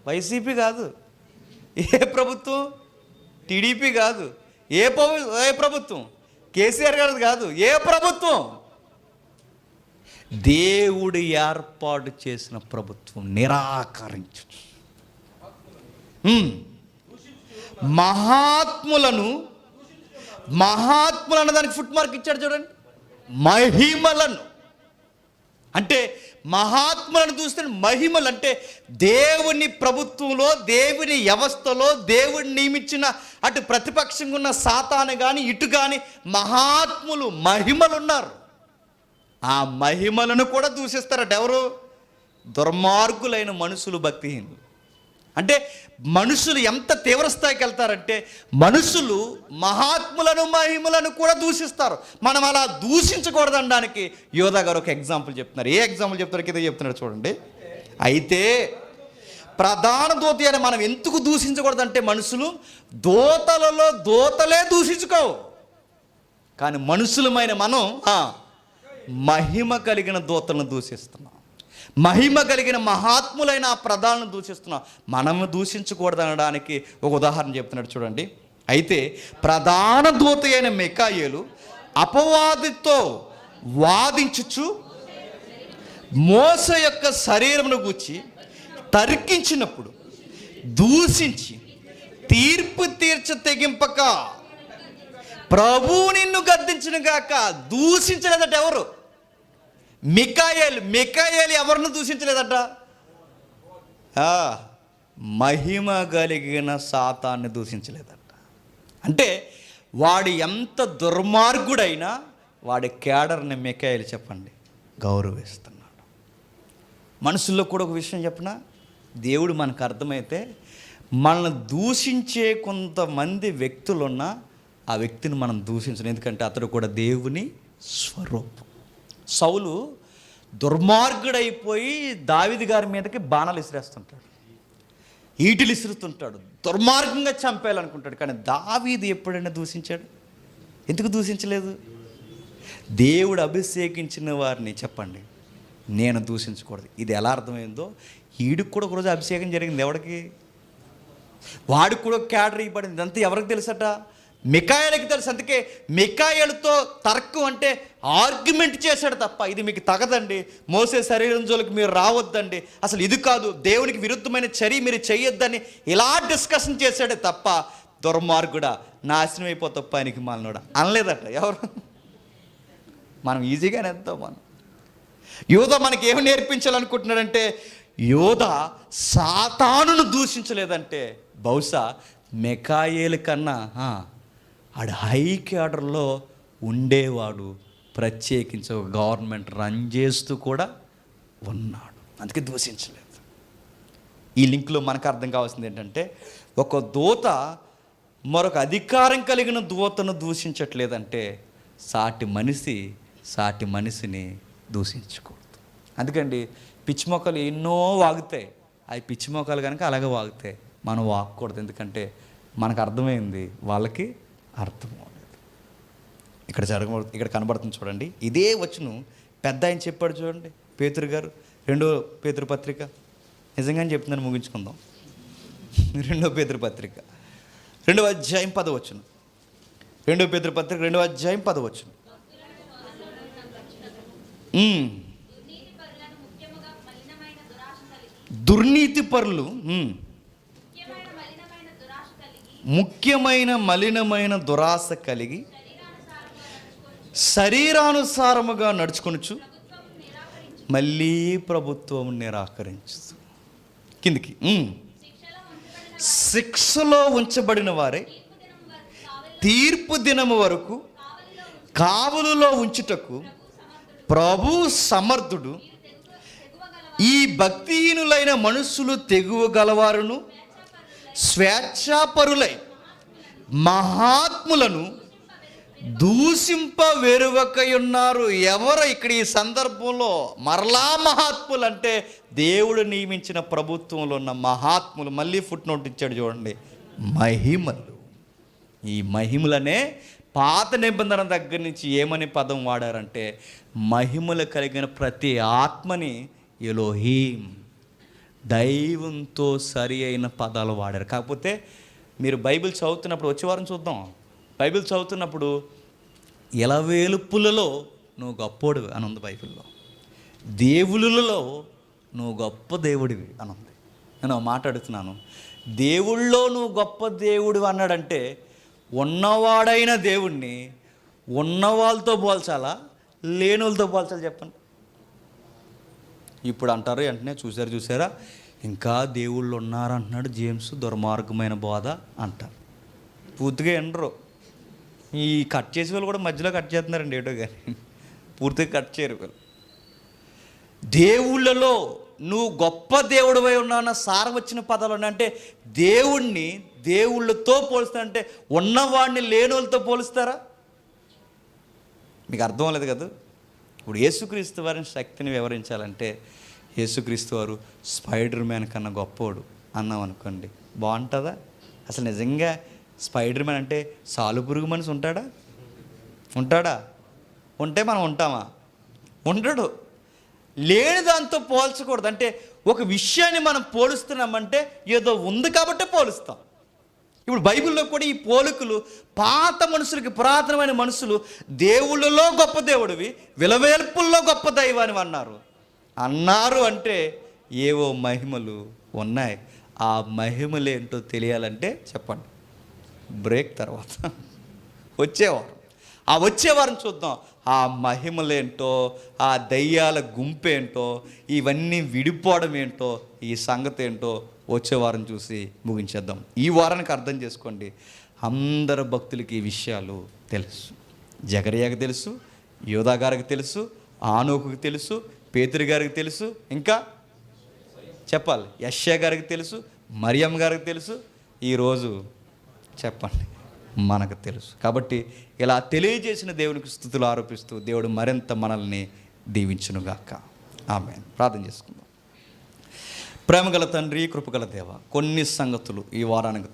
వైసీపీ కాదు. ఏ ప్రభుత్వం? టీడీపీ కాదు. ఏ ప్రభుత్వం? కేసీఆర్ గారు కాదు. ఏ ప్రభుత్వం? దేవుడు ఏర్పాటు చేసిన ప్రభుత్వం నిరాకరించు. మహాత్ములను దానికి ఫుట్ మార్క్ ఇచ్చాడు చూడండి. మహిమలను అంటే మహాత్ములను చూస్తే మహిమలు అంటే దేవుని ప్రభుత్వంలో, దేవుని వ్యవస్థలో, దేవుని నియమించిన అటు ప్రతిపక్షంగా ఉన్న సాతాను కానీ ఇటు కానీ మహాత్ములు మహిమలు ఉన్నారు. ఆ మహిమలను కూడా దూషిస్తారట. ఎవరు? దుర్మార్గులైన మనుషులు, భక్తిహీనులు. అంటే మనుషులు ఎంత తీవ్ర స్థాయికి వెళ్తారంటే మనుషులు మహాత్ములను మహిమలను కూడా దూషిస్తారు. మనం అలా దూషించకూడదనడానికి యోధా గారు ఒక ఎగ్జాంపుల్ చెప్తున్నారు. ఏ ఎగ్జాంపుల్ చెప్తారు? కింద చెప్తున్నారు చూడండి. అయితే ప్రధాన దూత అని మనం ఎందుకు దూషించకూడదంటే మనుషులు దూతలలో దూతలే దూషించుకోవు, కానీ మనుషులమైన మనం మహిమ కలిగిన దూతలను దూషిస్తున్నాం. మహిమ కలిగిన మహాత్ములైన ఆ ప్రధాలను దూషిస్తున్నాం. మనము దూషించకూడదు అనడానికి ఒక ఉదాహరణ చెప్తున్నాడు చూడండి. అయితే ప్రధాన దూత అయిన మికాయేలు అపవాదితో వాదించుచు మోసే యొక్క శరీరమును గూర్చి తర్కించినప్పుడు దూషించి తీర్పు తెగింపక ప్రభువు నిన్ను గద్దించును గాక. దూషించలేదట ఎవరు? మికాయేలు ఎవరిని దూషించలేదట? మహిమ కలిగిన సాతాన్ని దూషించలేదట. అంటే వాడు ఎంత దుర్మార్గుడైనా వాడి కేడర్ని మిఖాయేలు చెప్పండి గౌరవిస్తున్నాడు. మనుషుల్లో కూడా ఒక విషయం చెప్పనా, దేవుడు మనకు అర్థమైతే మనల్ని దూషించే కొంతమంది వ్యక్తులున్నా ఆ వ్యక్తిని మనం దూషించను, ఎందుకంటే అతడు కూడా దేవుని స్వరూపం. సౌలు దుర్మార్గుడైపోయి దావీదు గారి మీదకి బాణాలు విసిరేస్తుంటాడు, ఈటలు విసురుతుంటాడు, దుర్మార్గంగా చంపేయాలనుకుంటాడు. కానీ దావీదు ఎప్పుడైనా దూషించాడు? ఎందుకు దూషించలేదు? దేవుడు అభిషేకించిన వారిని చెప్పండి నేను దూషించకూడదు. ఇది ఎలా అర్థమైందో, ఈడికి కూడా ఒకరోజు అభిషేకం జరిగింది. ఎవడికి? వాడికి కూడా క్యాడర్ ఇవ్వబడింది. అంతా ఎవరికి తెలుసట? మిఖాయేలుకి తెలుసు. అందుకే మిఖాయేలుతో తర్కం అంటే ఆర్గ్యుమెంట్ చేశాడు తప్ప, ఇది మీకు తగదండి, మోసే శరీరం జోలికి మీరు రావద్దండి, అసలు ఇది కాదు, దేవునికి విరుద్ధమైన చర్య మీరు చేయొద్దని ఇలా డిస్కషన్ చేశాడే తప్ప దుర్మార్గుడా నాశనం అయిపోతావు పనికి మాలినోడా అనలేదట ఎవరు. మనం ఈజీగానే ఎంతో యోధ మనకి ఏమి నేర్పించాలనుకుంటున్నాడంటే, యోధ సాతానును దూషించలేదంటే బహుశా మిఖాయేలు కన్నా ఆడు హై క్యాడర్లో ఉండేవాడు, ప్రత్యేకించి ఒక గవర్నమెంట్ రన్ చేస్తూ కూడా ఉన్నాడు, అందుకే దూషించలేదు. ఈ లింక్లో మనకు అర్థం కావాల్సింది ఏంటంటే, ఒక దూత మరొక అధికారం కలిగిన దూతను దూషించట్లేదంటే సాటి మనిషిని దూషించకూడదు. అందుకండి పిచ్చి మొక్కలు ఎన్నో వాగుతాయి, అవి పిచ్చి మొక్కలు కనుక అలాగే వాగుతాయి, మనం వాగకూడదు. ఎందుకంటే మనకు అర్థమైంది, వాళ్ళకి అర్థం అవ్వలేదు. ఇక్కడ కనబడుతుంది చూడండి, ఇదే వచనం పెద్ద ఆయన చెప్పాడు చూడండి, పేతురు గారు 2 పేతురు పత్రిక. నిజంగానే చెప్తున్నాను, ముగించుకుందాం. 2 పేతురు పత్రిక 2వ అధ్యాయం 10వ వచనం. 2 పేతురు పత్రిక 2వ అధ్యాయం 10వ వచనం. దుర్నీతి పరులు ముఖ్యమైన మలినమైన దురాశ కలిగి శరీరానుసారముగా నడుచుకొనుచు మళ్ళీ ప్రభుత్వం నిరాకరించు. కిందికి శిక్షలో ఉంచబడిన వారే తీర్పు దినము వరకు కావలులో ఉంచుటకు ప్రభు సమర్థుడు. ఈ భక్తిహీనులైన మనుషులు తెగువగలవారును స్వేచ్ఛాపరులై మహాత్ములను దూషింప వెరువకై ఉన్నారు. ఎవరు ఇక్కడ ఈ సందర్భంలో మరలా మహాత్ములు అంటే దేవుడు నియమించిన ప్రభుత్వంలో ఉన్న మహాత్ములు. మళ్ళీ ఫుట్ నోట్ ఇచ్చాడు చూడండి, మహిమలు. ఈ మహిమలనే పాత నిబంధన దగ్గర నుంచి ఏమని పదం వాడారంటే, మహిమలు కలిగిన ప్రతి ఆత్మని ఎలోహీం, దైవంతో సరి అయిన పదాలు వాడారు. కాకపోతే మీరు బైబిల్ చదువుతున్నప్పుడు, వచ్చే వారం చూద్దాం, బైబిల్ చదువుతున్నప్పుడు ఎలవేలుపులలో నువ్వు గొప్పోడివి అని ఉంది బైబిల్లో, దేవుళ్ళలో నువ్వు గొప్ప దేవుడివి అని ఉంది. నేను మాట్లాడుతున్నాను, దేవుళ్ళో నువ్వు గొప్ప దేవుడివి అన్నాడంటే ఉన్నవాడైన దేవుణ్ణి ఉన్నవాళ్ళతో పోల్చాలా, లేని వాళ్ళతో పోల్చాలి చెప్పండి. ఇప్పుడు అంటారు వెంటనే, చూసారా ఇంకా దేవుళ్ళు ఉన్నారంటున్నాడు జేమ్స్, దుర్మార్గమైన బోధ అంటారు. పూర్తిగా ఎండరు. ఈ కట్ చేసే వాళ్ళు కూడా మధ్యలో కట్ చేస్తున్నారండి ఏటో, కానీ పూర్తిగా కట్ చేయరు వీళ్ళు. దేవుళ్ళలో నువ్వు గొప్ప దేవుడివై ఉన్నాన్న సారం వచ్చిన పదాలు అంటే, దేవుణ్ణి దేవుళ్ళతో పోలుస్తారంటే ఉన్నవాడిని లేనోళ్ళతో పోలుస్తారా? మీకు అర్థం లేదు కదా. ఇప్పుడు యేసుక్రీస్తు వారిని శక్తిని వివరించాలంటే, యేసుక్రీస్తు వారు స్పైడర్ మ్యాన్ కన్నా గొప్పోడు అన్నాం అనుకోండి, బాగుంటుందా? అసలు నిజంగా స్పైడర్ మ్యాన్ అంటే సాలుపురుగు మనిషి ఉంటాడా? ఉంటే మనం ఉంటామా? ఉండడు. లేని దాంతో పోల్చకూడదు. అంటే ఒక విషయాన్ని మనం పోలుస్తున్నామంటే ఏదో ఉంది కాబట్టి పోలుస్తాం. ఇప్పుడు బైబిల్లో కూడా ఈ పోలికలు పాత మనుషులకి, పురాతనమైన మనుషులు దేవుళ్ళలో గొప్ప దేవుడివి, విలవేల్పుల్లో గొప్ప దైవాన్ని అన్నారు అంటే ఏవో మహిమలు ఉన్నాయి. ఆ మహిమలు ఏంటో తెలియాలంటే చెప్పండి, బ్రేక్ తర్వాత వచ్చేవారు. ఆ వచ్చే వారం చూద్దాం ఆ మహిమలేంటో, ఆ దయ్యాల గుంపేంటో, ఇవన్నీ విడిపోవడం ఏంటో, ఈ సంగతి ఏంటో వచ్చే వారం చూసి ముగించేద్దాం. ఈ వారానికి అర్థం చేసుకోండి, అందరు భక్తులకి ఈ విషయాలు తెలుసు. జకర్యాకి తెలుసు, యోధా గారికి తెలుసు, ఆనోకుకి తెలుసు, పేతురు గారికి తెలుసు, ఇంకా చెప్పాలి యెషయా గారికి తెలుసు, మరియమ్మ గారికి తెలుసు. ఈరోజు చెప్పండి మనకు తెలుసు. కాబట్టి ఇలా తెలియజేసిన దేవునికి స్తుతులు ఆరోపిస్తూ దేవుడు మరింత మనల్ని దీవించునుగాక. ఆమేన్. ప్రార్థన చేసుకుందాం. ప్రేమగల తండ్రి, కృపగల దేవ, కొన్ని సంగతులు ఈ వారానికి